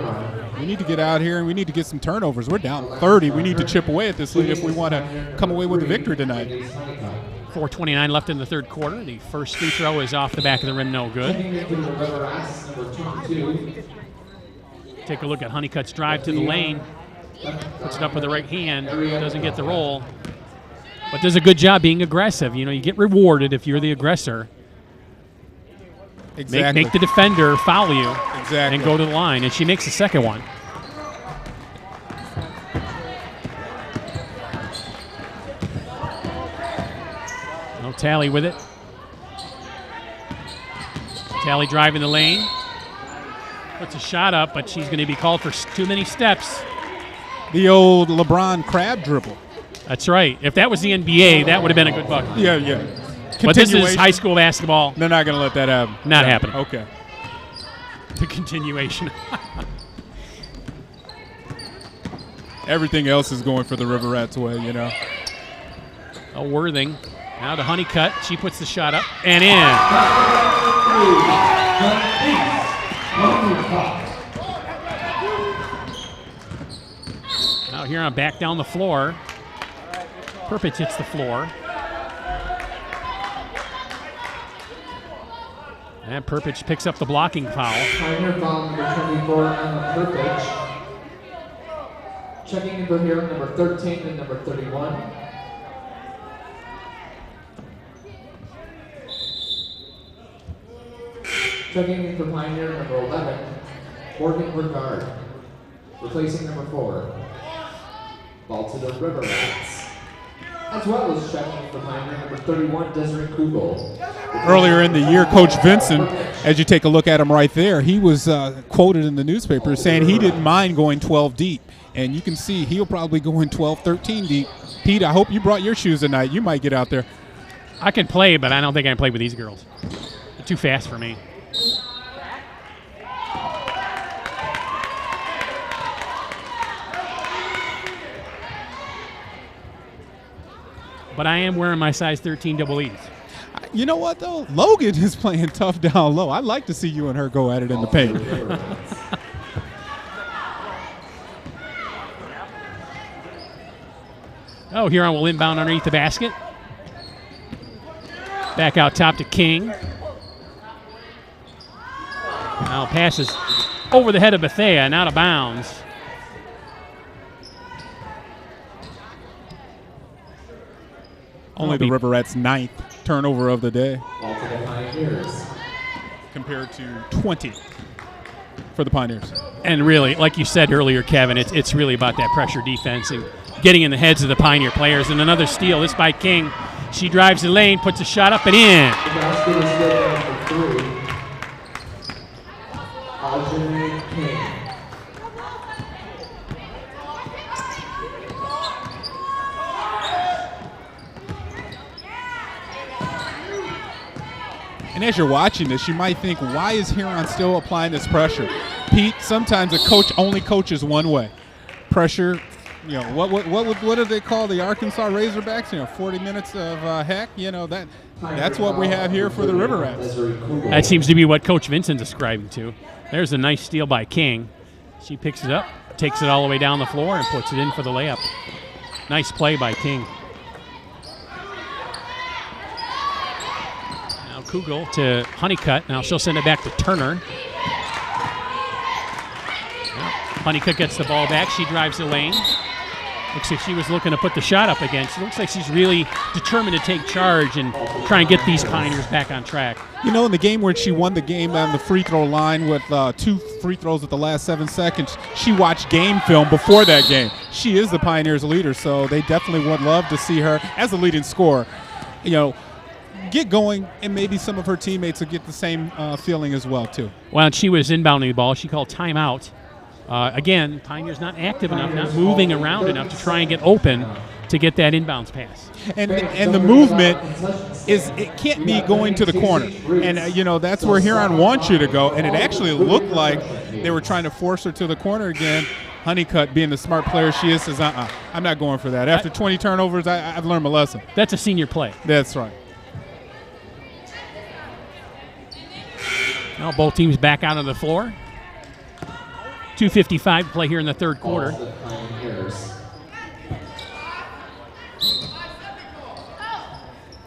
We need to get out here and we need to get some turnovers. We're down 30. We need to chip away at this lead if we want to come away with a victory tonight. 4:29 left in the third quarter. The first free throw is off the back of the rim, no good. Take a look at Honeycutt's drive to the lane. Puts it up with the right hand. Doesn't get the roll. But does a good job being aggressive. You know, you get rewarded if you're the aggressor. Exactly. Make the defender foul you. Exactly. And go to the line. And she makes the second one. No Talley with it. Sally driving the lane. Puts a shot up, but she's going to be called for too many steps. The old LeBron crab dribble. That's right. If that was the NBA, that would have been a good bucket. Yeah, yeah. But this is high school basketball. They're not going to let that happen. Not happening. Okay. The continuation. Everything else is going for the River Rats' way, you know. Oh, Worthing. Now to Honeycutt. She puts the shot up and in. Now Huron back down the floor. Perpich hits the floor. And Perpich picks up the blocking foul. Pioneer foul number 24 on Perpich. Checking in for here, number 13 and number 31. Checking in for Pioneer, number 11, Morgan Regard. Replacing number 4. Ball to the River Rats. As well as checking in for Pioneer, number 31, Desiree Kugel. Earlier in the year, Coach Vincent, as you take a look at him right there, he was quoted in the newspaper saying he didn't mind going 12 deep. And you can see he'll probably go in 12, 13 deep. Pete, I hope you brought your shoes tonight. You might get out there. I can play, but I don't think I can play with these girls. They're too fast for me. But I am wearing my size 13 double E's. You know what, though? Logan is playing tough down low. I'd like to see you and her go at it in the paint. Oh, Huron will inbound underneath the basket. Back out top to King. Now passes over the head of Bethea and out of bounds. Only the River Rats' 9th turnover of the day. Ball to the Pioneers. Compared to 20 for the Pioneers. And really, like you said earlier, Kevin, it's really about that pressure defense and getting in the heads of the Pioneer players. And another steal, this by King. She drives the lane, puts a shot up and in. The basket is good number 3. Audrey King. And as you're watching this, you might think, why is Huron still applying this pressure? Pete, sometimes a coach only coaches one way. Pressure, you know, what do they call the Arkansas Razorbacks? You know, 40 minutes of heck. You know, that's what we have here for the River Rats. That seems to be what Coach Vincent's describing to. There's a nice steal by King. She picks it up, takes it all the way down the floor, and puts it in for the layup. Nice play by King. Now Kugel to Honeycutt. Now she'll send it back to Turner. Honeycutt gets the ball back. She drives the lane. Looks like she was looking to put the shot up again. She looks like she's really determined to take charge and try and get these Pioneers back on track. You know, in the game where she won the game on the free throw line with 2 free throws at the last 7 seconds, she watched game film before that game. She is the Pioneers' leader, so they definitely would love to see her as a leading scorer, you know, get going, and maybe some of her teammates will get the same feeling as well, too. While she was inbounding the ball, she called timeout. Again, Pioneer's not active enough, not moving around enough to try and get open to get that inbounds pass. And the movement it can't be going to the corner. And, you know, that's where Huron wants you to go. And it actually looked like they were trying to force her to the corner again. Honeycutt, being the smart player she is, says, I'm not going for that. After 20 turnovers, I've learned my lesson. That's a senior play. That's right. Now both teams back out on the floor. 2:55 to play here in the third quarter.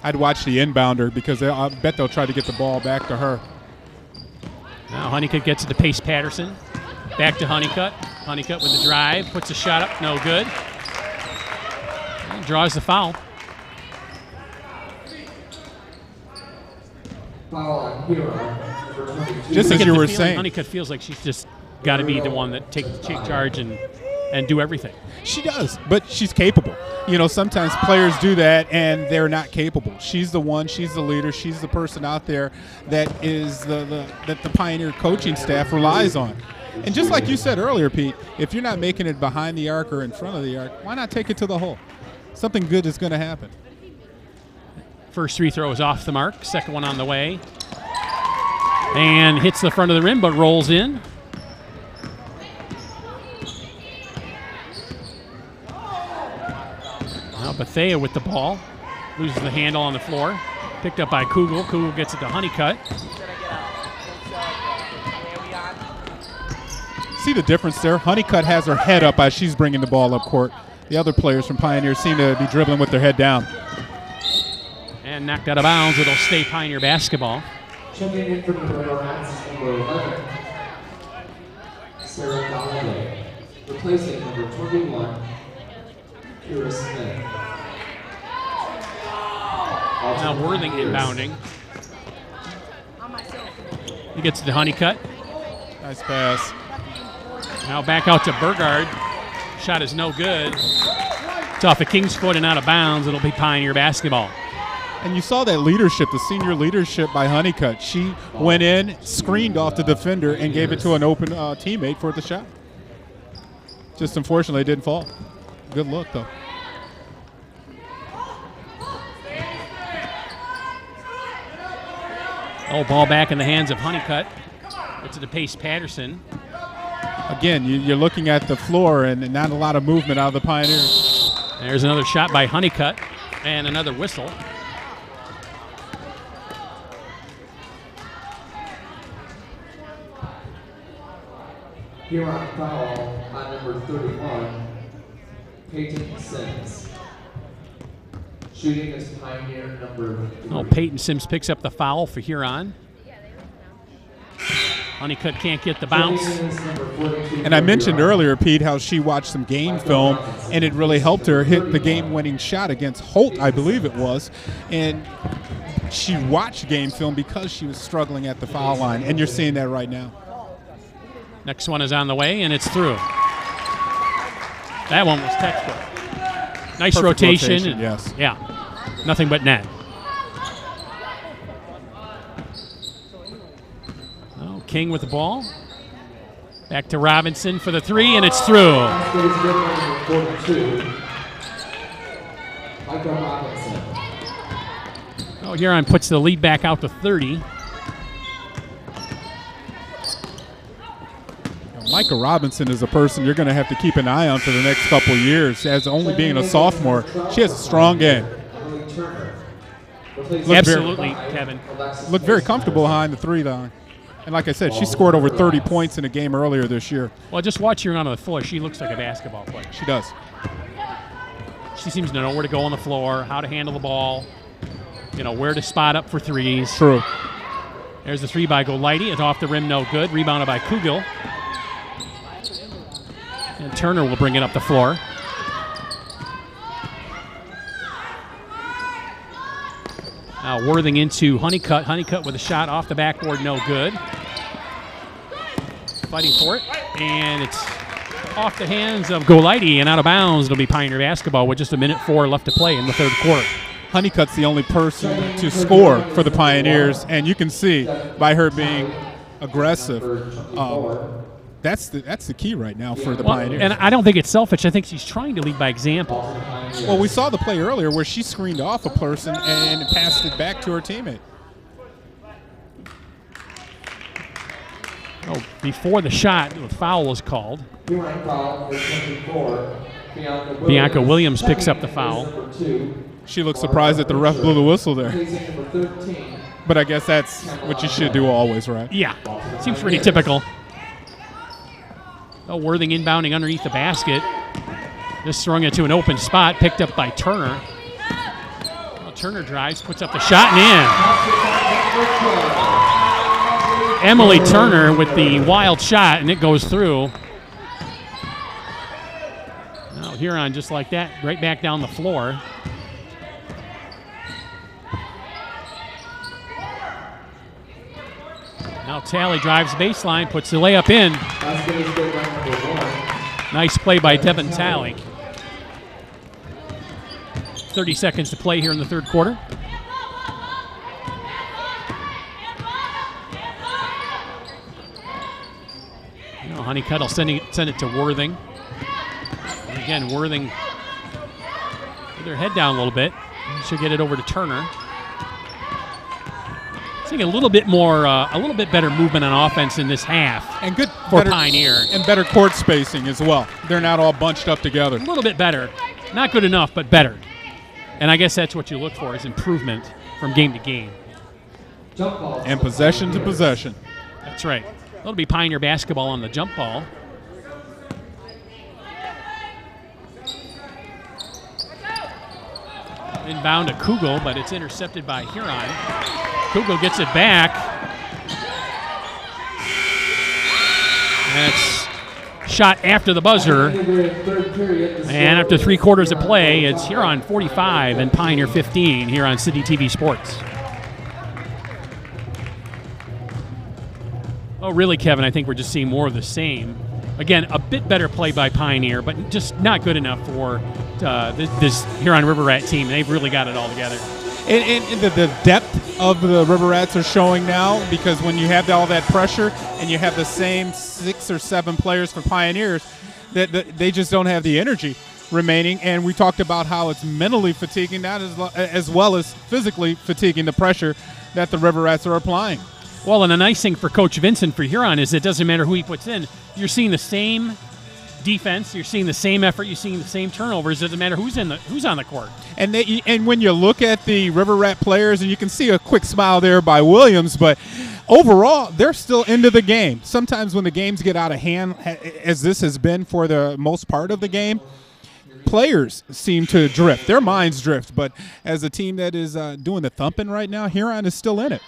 I'd watch the inbounder because I bet they'll try to get the ball back to her. Now Honeycutt gets it to Pace Patterson. Back to Honeycutt. Honeycutt with the drive, puts a shot up, no good. And draws the foul. Foul on Huron. Just as you were saying. Honeycutt feels like she's just got to be the one that take charge and do everything. She does, but she's capable. you know, sometimes players do that and they're not capable. She's the one, she's the leader, she's the person out there that is that the Pioneer coaching staff relies on. And just like you said earlier, Pete, if you're not making it behind the arc or in front of the arc, why not take it to the hole? Something good is going to happen. First free throw is off the mark. Second one on the way. And hits the front of the rim, but rolls in. Now Bethea with the ball. Loses the handle on the floor. Picked up by Kugel. Kugel gets it to Honeycutt. See the difference there? Honeycutt has her head up as she's bringing the ball up court. The other players from Pioneer seem to be dribbling with their head down. And knocked out of bounds. It'll stay Pioneer basketball. Checking in for the River Rats is number 11, Sarah Galloway. Replacing number 21, Kira Smith. Now Worthing inbounding. He gets to Honeycutt. Nice pass. Now back out to Burgard. Shot is no good. It's off the King's foot and out of bounds. It'll be Pioneer basketball. And you saw that leadership, the senior leadership by Honeycutt. She went in, screened off the defender, and gave it to an open teammate for the shot. Just unfortunately, it didn't fall. Good look, though. Oh, ball back in the hands of Honeycutt. It's to Pace Patterson. Again, you're looking at the floor and not a lot of movement out of the Pioneers. There's another shot by Honeycutt and another whistle. Huron foul on number 31, Peyton Sims. Shooting is Pioneer number 3. Oh, Peyton Sims picks up the foul for Huron. Honeycutt can't get the bounce. And I mentioned earlier, Pete, how she watched some game film, and it really helped her hit the game-winning shot against Holt, I believe it was. And she watched game film because she was struggling at the foul line, and you're seeing that right now. Next one is on the way, and it's through. That one was textbook. Nice Perfect rotation. yes. Yeah, nothing but net. Oh, King with the ball. Back to Robinson for the three, and it's through. Oh, Huron puts the lead back out to 30. Micah Robinson is a person you're going to have to keep an eye on for the next couple of years. As only being a sophomore, she has a strong game. Absolutely, Kevin. Looked very comfortable behind the three line. And like I said, she scored over 30 points in a game earlier this year. Well, just watch her on the floor. She looks like a basketball player. She does. She seems to know where to go on the floor, how to handle the ball, you know, where to spot up for threes. True. There's the three by Golightly. It's off the rim, no good. Rebounded by Kugel. And Turner will bring it up the floor. Now Worthing into Honeycutt. Honeycutt with a shot off the backboard, no good. Fighting for it, and it's off the hands of Golightly and out of bounds. It'll be Pioneer basketball with just 1:04 left to play in the third quarter. Honeycutt's the only person to score for the Pioneers, and you can see by her being aggressive, that's the key right now for the Pioneers. And I don't think it's selfish. I think she's trying to lead by example. Well, we saw the play earlier where she screened off a person and passed it back to her teammate. Oh, before the shot, the foul was called. Bianca Williams picks up the foul. She looks surprised that the ref blew the whistle there. But I guess that's what you should do always, right? Yeah, seems pretty typical. Oh, Worthing inbounding underneath the basket. Just throwing it to an open spot, picked up by Turner. Well, Turner drives, puts up the shot and in. Emily Turner with the wild shot, and it goes through. Now Huron just like that, right back down the floor. Now Talley drives baseline, puts the layup in. Nice play by Devin Talley. 30 seconds to play here in the third quarter. Honeycutt will send it to Worthing. And again, Worthing with their head down a little bit. She'll get it over to Turner. Seeing a little bit better movement on offense in this half. And good for better, Pioneer. And better court spacing as well. They're not all bunched up together. A little bit better. Not good enough, but better. And I guess that's what you look for is improvement from game to game. And possession to possession. That's right. That'll be Pioneer basketball on the jump ball. Inbound to Kugel, but it's intercepted by Huron. Kugel gets it back. That's shot after the buzzer. And after 3 quarters of play, it's Huron 45 and Pioneer 15 here on City TV Sports. Oh, really, Kevin, I think we're just seeing more of the same. Again, a bit better play by Pioneer, but just not good enough for this Huron River Rat team. They've really got it all together. And the depth of the River Rats are showing now, because when you have all that pressure and you have the same 6 or 7 players for Pioneers, that they just don't have the energy remaining. And we talked about how it's mentally fatiguing, not as well as physically fatiguing, the pressure that the River Rats are applying. Well, and the nice thing for Coach Vincent for Huron is it doesn't matter who he puts in. You're seeing the same defense. You're seeing the same effort. You're seeing the same turnovers. It doesn't matter who's on the court. And when you look at the River Rat players, and you can see a quick smile there by Williams, but overall, they're still into the game. Sometimes when the games get out of hand, as this has been for the most part of the game, players seem to drift. Their minds drift. But as a team that is doing the thumping right now, Huron is still in it.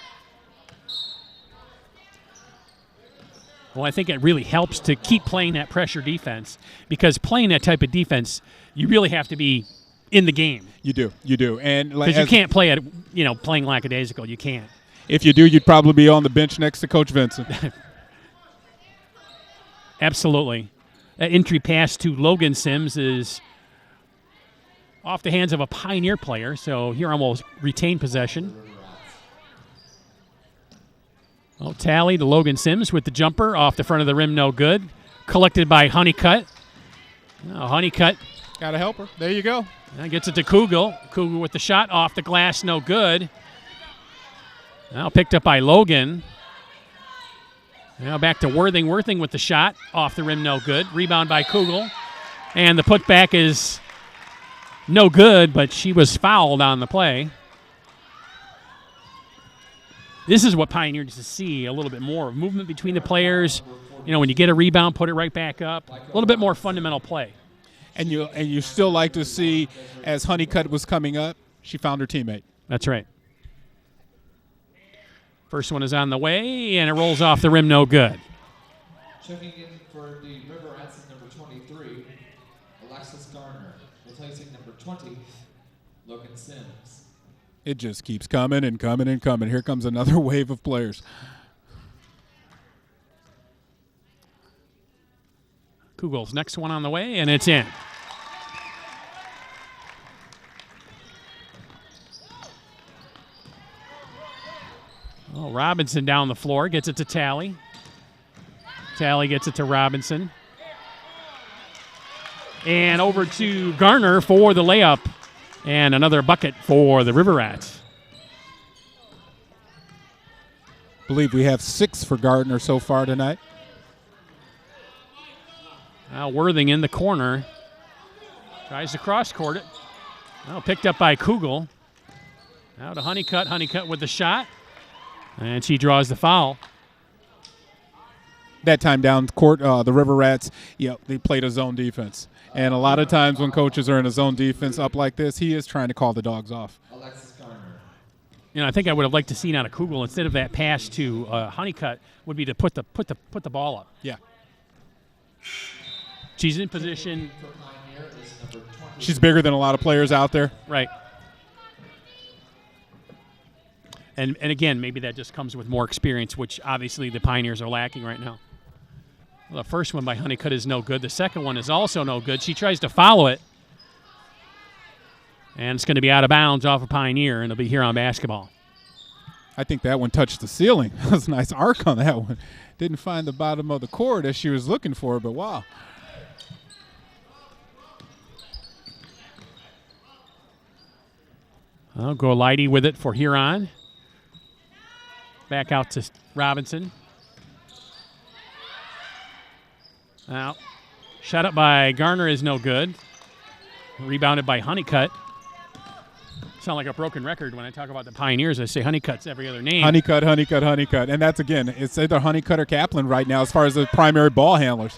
Well, I think it really helps to keep playing that pressure defense, because playing that type of defense, you really have to be in the game. You do. And because you can't play at, playing lackadaisical. You can't. If you do, you'd probably be on the bench next to Coach Vincent. Absolutely. That entry pass to Logan Sims is off the hands of a Pioneer player, so Huron will retain possession. Oh, Talley to Logan Sims with the jumper off the front of the rim, no good. Collected by Honeycutt. Oh, Honeycutt. Got to help her. There you go. Now gets it to Kugel. Kugel with the shot off the glass, no good. Now picked up by Logan. Now back to Worthing. Worthing with the shot off the rim, no good. Rebound by Kugel. And the putback is no good, but she was fouled on the play. This is what Pioneer needs to see a little bit more. Movement between the players. When you get a rebound, put it right back up. A little bit more fundamental play. And you still like to see, as Honeycutt was coming up, she found her teammate. That's right. First one is on the way, and it rolls off the rim, no good. Checking in for the River Rats is number 23, Alexis Garner. Replacing number 20, Logan Sims. It just keeps coming and coming and coming. Here comes another wave of players. Kugel's next one on the way, and it's in. Oh, Robinson down the floor, gets it to Talley. Talley gets it to Robinson. And over to Garner for the layup. And another bucket for the River Rats. I believe we have 6 for Gardner so far tonight. Now Worthing in the corner. Tries to cross-court it. Now picked up by Kugel. Now to Honeycutt. Honeycutt with the shot. And she draws the foul. That time down court, the River Rats, they played a zone defense. And a lot of times when coaches are in a zone defense up like this, he is trying to call the dogs off. Alexis Garner. I think I would have liked to see out of Kugel, instead of that pass to Honeycutt, would be to put the ball up. Yeah. She's in position. She's bigger than a lot of players out there. Right. And again, maybe that just comes with more experience, which obviously the Pioneers are lacking right now. Well, the first one by Honeycutt is no good. The second one is also no good. She tries to follow it. And it's going to be out of bounds off of Pioneer, and it'll be Huron basketball. I think that one touched the ceiling. That was a nice arc on that one. Didn't find the bottom of the court as she was looking for, but wow. I'll go Lighty with it for Huron. Back out to Robinson. Now, shot up by Garner is no good. Rebounded by Honeycutt. Sound like a broken record when I talk about the Pioneers. I say Honeycutt's every other name. Honeycutt. And that's, again, it's either Honeycutt or Kaplan right now as far as the primary ball handlers.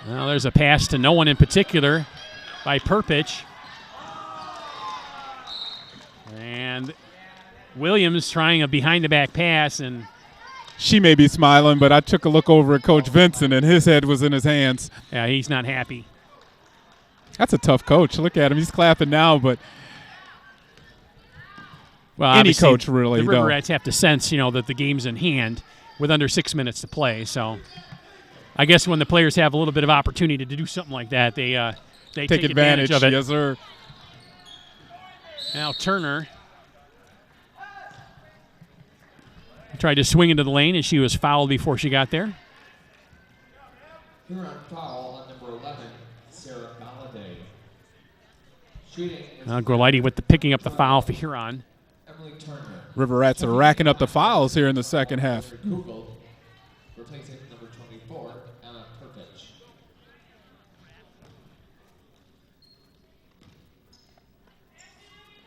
Well, there's a pass to no one in particular by Perpich. And Williams trying a behind-the-back pass, and she may be smiling, but I took a look over at Coach Vincent, and his head was in his hands. Yeah, he's not happy. That's a tough coach. Look at him. He's clapping now, but well, any coach really. The River Rats have to sense, that the game's in hand with under 6 minutes to play. So I guess when the players have a little bit of opportunity to do something like that, they take advantage of it. Yes, sir. Now Turner tried to swing into the lane, and she was fouled before she got there. Huron foul on number 11, Sarah Galladay. Shooting. Gorliti with picking up the foul for Huron. Emily Turner. River Rats are racking up the fouls here in the second half. Kugel, replacing number 24, Anna Perpich.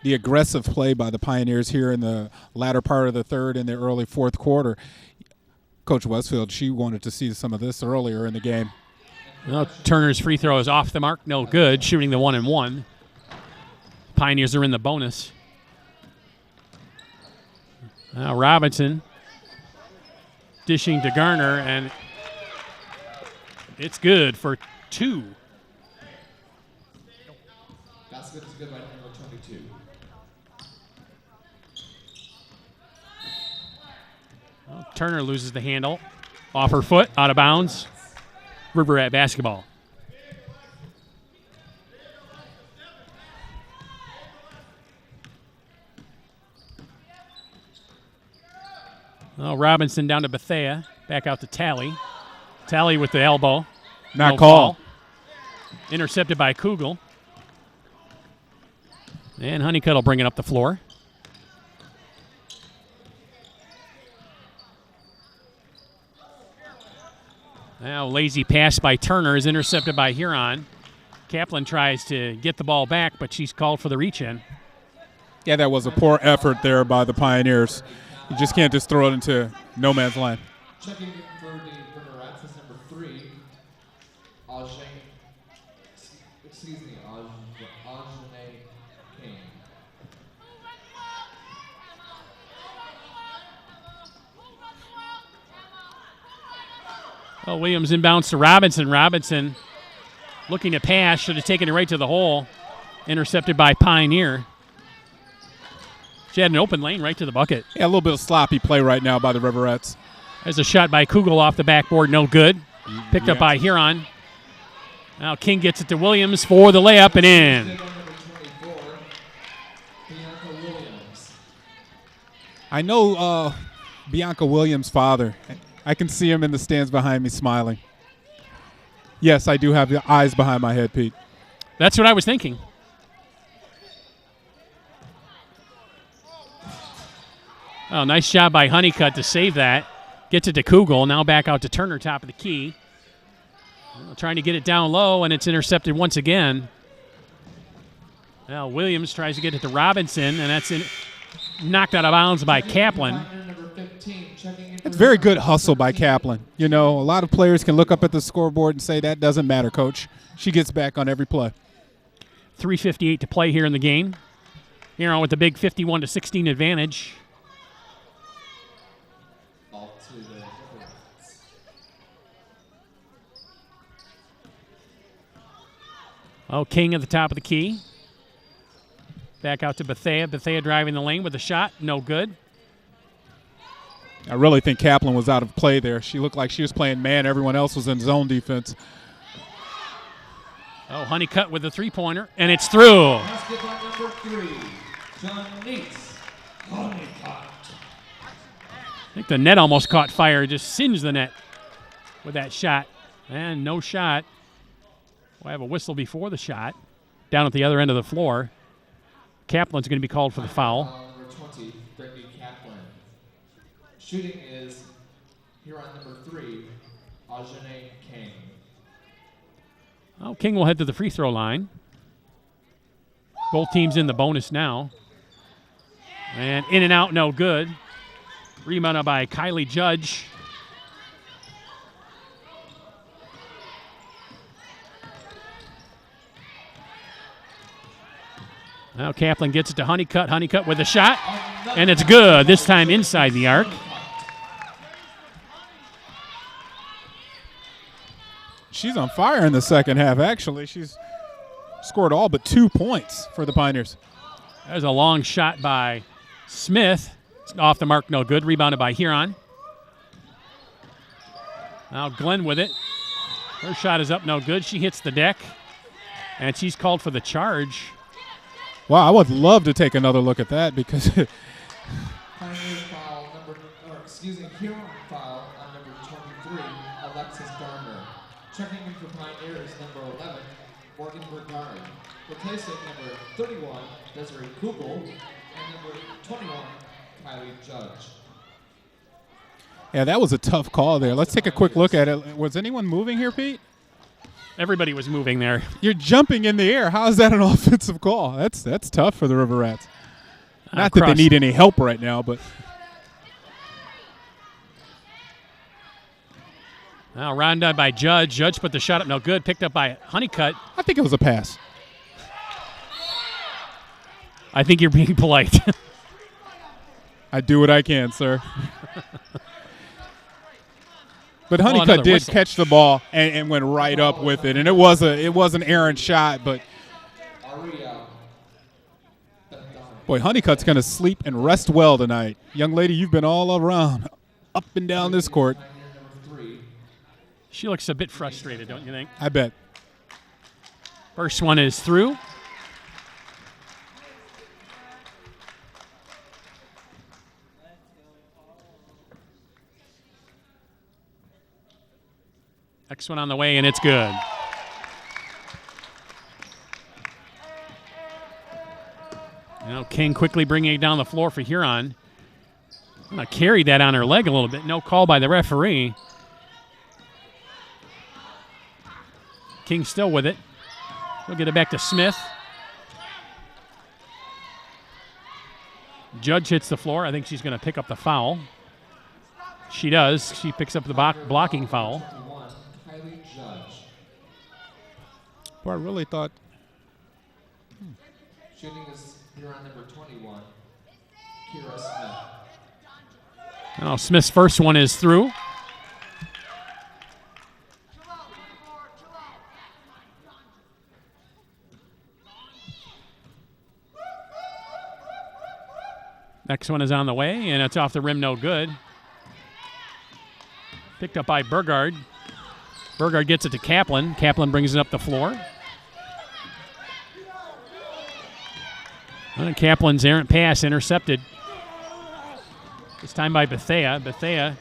The aggressive play by the Pioneers here in the latter part of the third and the early fourth quarter. Coach Westfield, she wanted to see some of this earlier in the game. Well, Turner's free throw is off the mark, no good, shooting the 1-and-1. Pioneers are in the bonus. Now Robinson dishing to Garner, and it's good for 2. Basket is good by number 22. Well, Turner loses the handle. Off her foot, out of bounds. River Rat basketball. Well, Robinson down to Bethea. Back out to Talley. Talley with the elbow. Not call. Intercepted by Kugel. And Honeycutt will bring it up the floor. Now lazy pass by Turner is intercepted by Huron. Kaplan tries to get the ball back, but she's called for the reach-in. Yeah, that was a poor effort there by the Pioneers. You just can't just throw it into no man's land. Checking in for the River Rats is number 3, Ajane King. Oh, Williams inbounds to Robinson. Robinson looking to pass, should have taken it right to the hole. Intercepted by Pioneer. She had an open lane right to the bucket. Yeah, a little bit of sloppy play right now by the River Rats. There's a shot by Kugel off the backboard, no good. Picked up by Huron. Now King gets it to Williams for the layup and in. I know Bianca Williams' father. I can see him in the stands behind me smiling. Yes, I do have the eyes behind my head, Pete. That's what I was thinking. Oh, nice job by Honeycutt to save that. Gets it to Kugel. Now back out to Turner, top of the key. Trying to get it down low, and it's intercepted once again. Now Williams tries to get it to Robinson, and that's knocked out of bounds by Kaplan. It's very good hustle by Kaplan. You know, a lot of players can look up at the scoreboard and say, that doesn't matter, coach. She gets back on every play. 3:58 to play here in the game. Huron with the big 51-16 advantage. Oh, King at the top of the key. Back out to Bethea. Bethea driving the lane with a shot. No good. I really think Kaplan was out of play there. She looked like she was playing man. Everyone else was in zone defense. Oh, Honeycutt with the three-pointer, and it's through. Basketball number 3, Janice Honeycutt. I think the net almost caught fire, just singed the net with that shot. And no shot. We'll have a whistle before the shot down at the other end of the floor. Kaplan's going to be called for the foul. Number 20, Brittany Kaplan. Shooting is Huron number 3, Ajane King. Oh, King will head to the free throw line. Both teams in the bonus now. And in and out, no good. Rebounded by Kylie Judge. Now Kaplan gets it to Honeycutt. Honeycutt with a shot, and it's good. This time inside the arc. She's on fire in the second half, actually. She's scored all but 2 points for the Pioneers. There's a long shot by Smith. It's off the mark, no good. Rebounded by Huron. Now Glenn with it. Her shot is up, no good. She hits the deck, and she's called for the charge. Wow, I would love to take another look at that because Pioneers foul Huron foul on number 23, Alexis Garner. Checking in for Pioneers, number 11, Morgan Bernard. Replacing number 31, Desiree Kugel, and number 21, Kylie Judge. Yeah, that was a tough call there. Let's take a quick look at it. Was anyone moving here, Pete? Everybody was moving there. You're jumping in the air. How is that an offensive call? That's tough for the River Rats. Not that they need any help right now, but. Now rounded by Judge. Judge put the shot up, no good. Picked up by Honeycutt. I think it was a pass. I think you're being polite. I do what I can, sir. But Honeycutt did catch the ball and went right up with it, and it was an errant shot. But boy, Honeycutt's going to sleep and rest well tonight. Young lady, you've been all around, up and down this court. She looks a bit frustrated, don't you think? I bet. First one is through. Next one on the way, and it's good. Now King quickly bringing it down the floor for Huron. Carried that on her leg a little bit. No call by the referee. King still with it. We'll get it back to Smith. Judge hits the floor. I think she's going to pick up the foul. She does. She picks up the blocking foul. Boy, I really thought. Shooting is here on number 21, Kira Smith. Oh, Smith's first one is through. Next one is on the way, and it's off the rim, no good. Picked up by Burgard. Burgard gets it to Kaplan. Kaplan brings it up the floor. And Kaplan's errant pass intercepted. This time by Bethea. Bethea.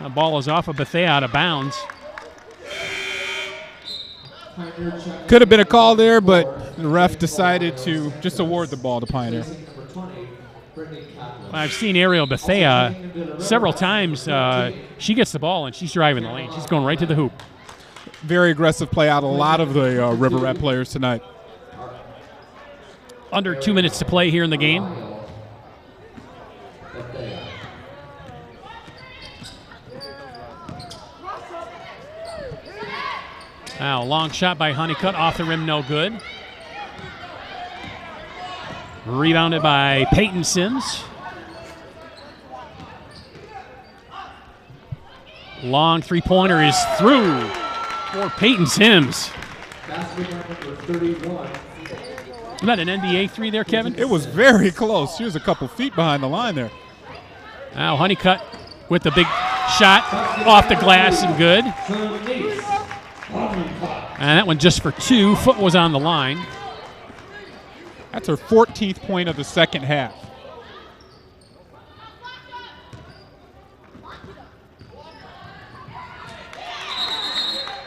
The ball is off of Bethea out of bounds. Could have been a call there, but the ref decided to just award the ball to Pioneer. I've seen Ariel Bethea several times. She gets the ball and she's driving the lane. She's going right to the hoop. Very aggressive play out of a lot of the River Rat players tonight. Under 2 minutes to play here in the game. Now, long shot by Honeycutt, off the rim, no good. Rebounded by Peyton Sims. Long three-pointer is through for Peyton Sims. Is that an NBA three there, Kevin? It was very close. She was a couple feet behind the line there. Now Honeycutt with the big Shot off the glass and good. And that one just for 2. Foot was on the line. That's her 14th point of the second half.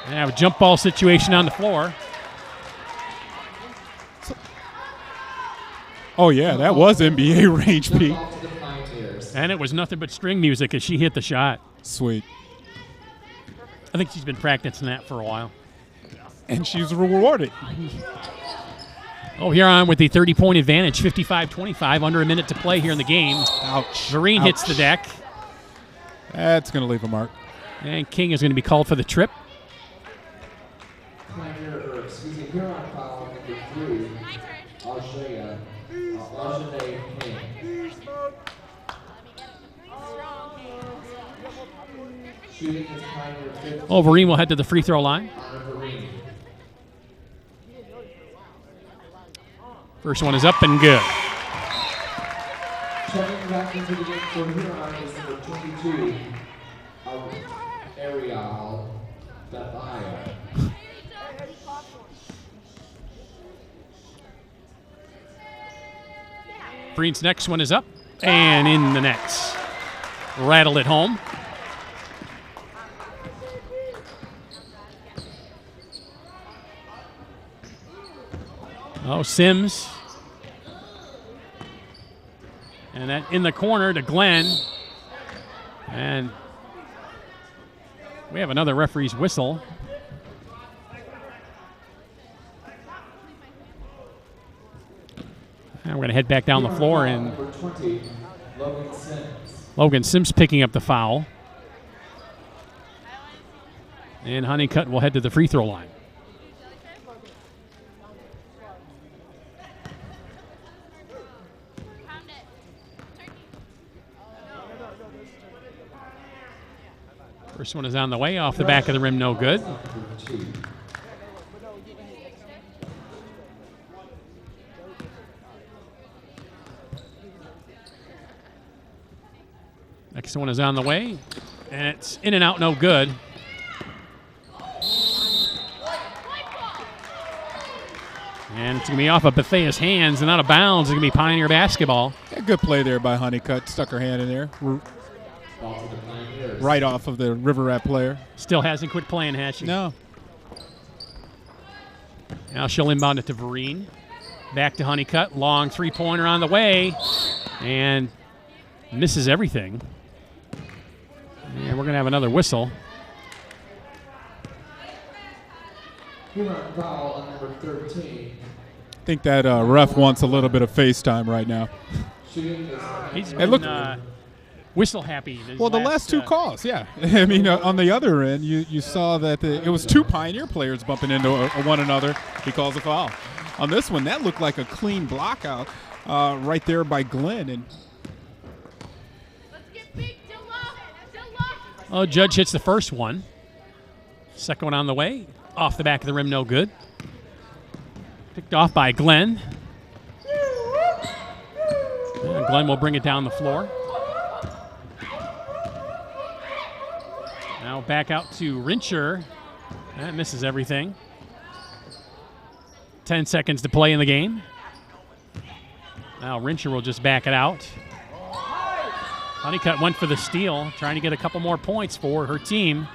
They have a jump ball situation on the floor. Oh, yeah, that was NBA range, Pete. And it was nothing but string music as she hit the shot. Sweet. I think she's been practicing that for a while. And she's rewarded. Oh, Huron with the 30-point advantage, 55-25, under a minute to play here in the game. Ouch. Vereen hits the deck. That's going to leave a mark. And King is going to be called for the trip. Huron foul number 3, Ajay King. Shooting is Pioneer 15. Oh, Vereen will head to the free throw line. First one is up and good. Checking back into the game for Huron is number 22, Ariel Bethia. Vereen's next one is up and in the nets. Rattled it home. Oh, Sims. And that in the corner to Glenn. And we have another referee's whistle. And we're going to head back down the floor, and Logan Sims picking up the foul. And Honeycutt will head to the free throw line. First one is on the way, off the back of the rim, no good. Next one is on the way, and it's in and out, no good. And it's going to be off of Bethea's hands and out of bounds. It's going to be Pioneer basketball. Yeah, good play there by Honeycutt. Stuck her hand in there. Right off of the River Rat player. Still hasn't quit playing, has she? No. Now she'll inbound it to Vereen. Back to Honeycutt. Long three-pointer on the way. And misses everything. And we're going to have another whistle. Huron foul on number 13. I think that ref wants a little bit of FaceTime right now. He's been whistle happy. Well, the last two calls, yeah. I mean, on the other end, you saw that it was two Pioneer players bumping into one another. He calls a foul. On this one, that looked like a clean block out right there by Glenn. And oh, Judge hits the first one. Second one on the way. Off the back of the rim, no good. Picked off by Glenn. And Glenn will bring it down the floor. Now back out to Rincher. That misses everything. 10 seconds to play in the game. Now Rincher will just back it out. Honeycutt went for the steal, trying to get a couple more points for her team.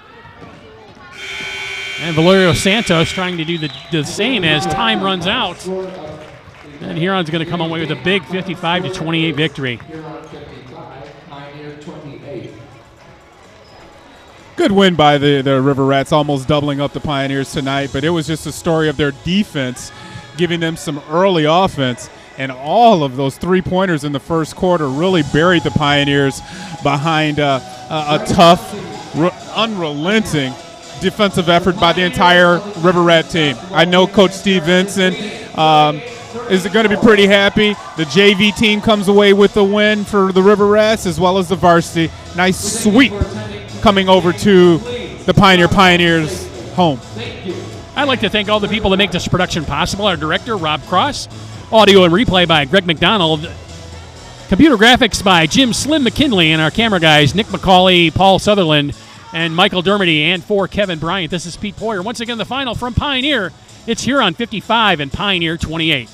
And Valerio Santos trying to do the same as time runs out. And Huron's going to come away with a big 55-28 victory. good win by the River Rats, almost doubling up the Pioneers tonight. But it was just a story of their defense, giving them some early offense. And all of those three-pointers in the first quarter really buried the Pioneers behind a tough, unrelenting defensive effort by the entire River Rat team. I know Coach Steve Vincent is going to be pretty happy. The JV team comes away with the win for the River Rats as well as the varsity. Nice sweep coming over to the Pioneers home. I'd like to thank all the people that make this production possible. Our director, Rob Cross. Audio and replay by Greg McDonald. Computer graphics by Jim Slim McKinley, and our camera guys, Nick McCauley, Paul Sutherland, and Michael Dermody, and for Kevin Bryant. This is Pete Poyer. Once again, the final from Pioneer. It's Huron 55 and Pioneer 28.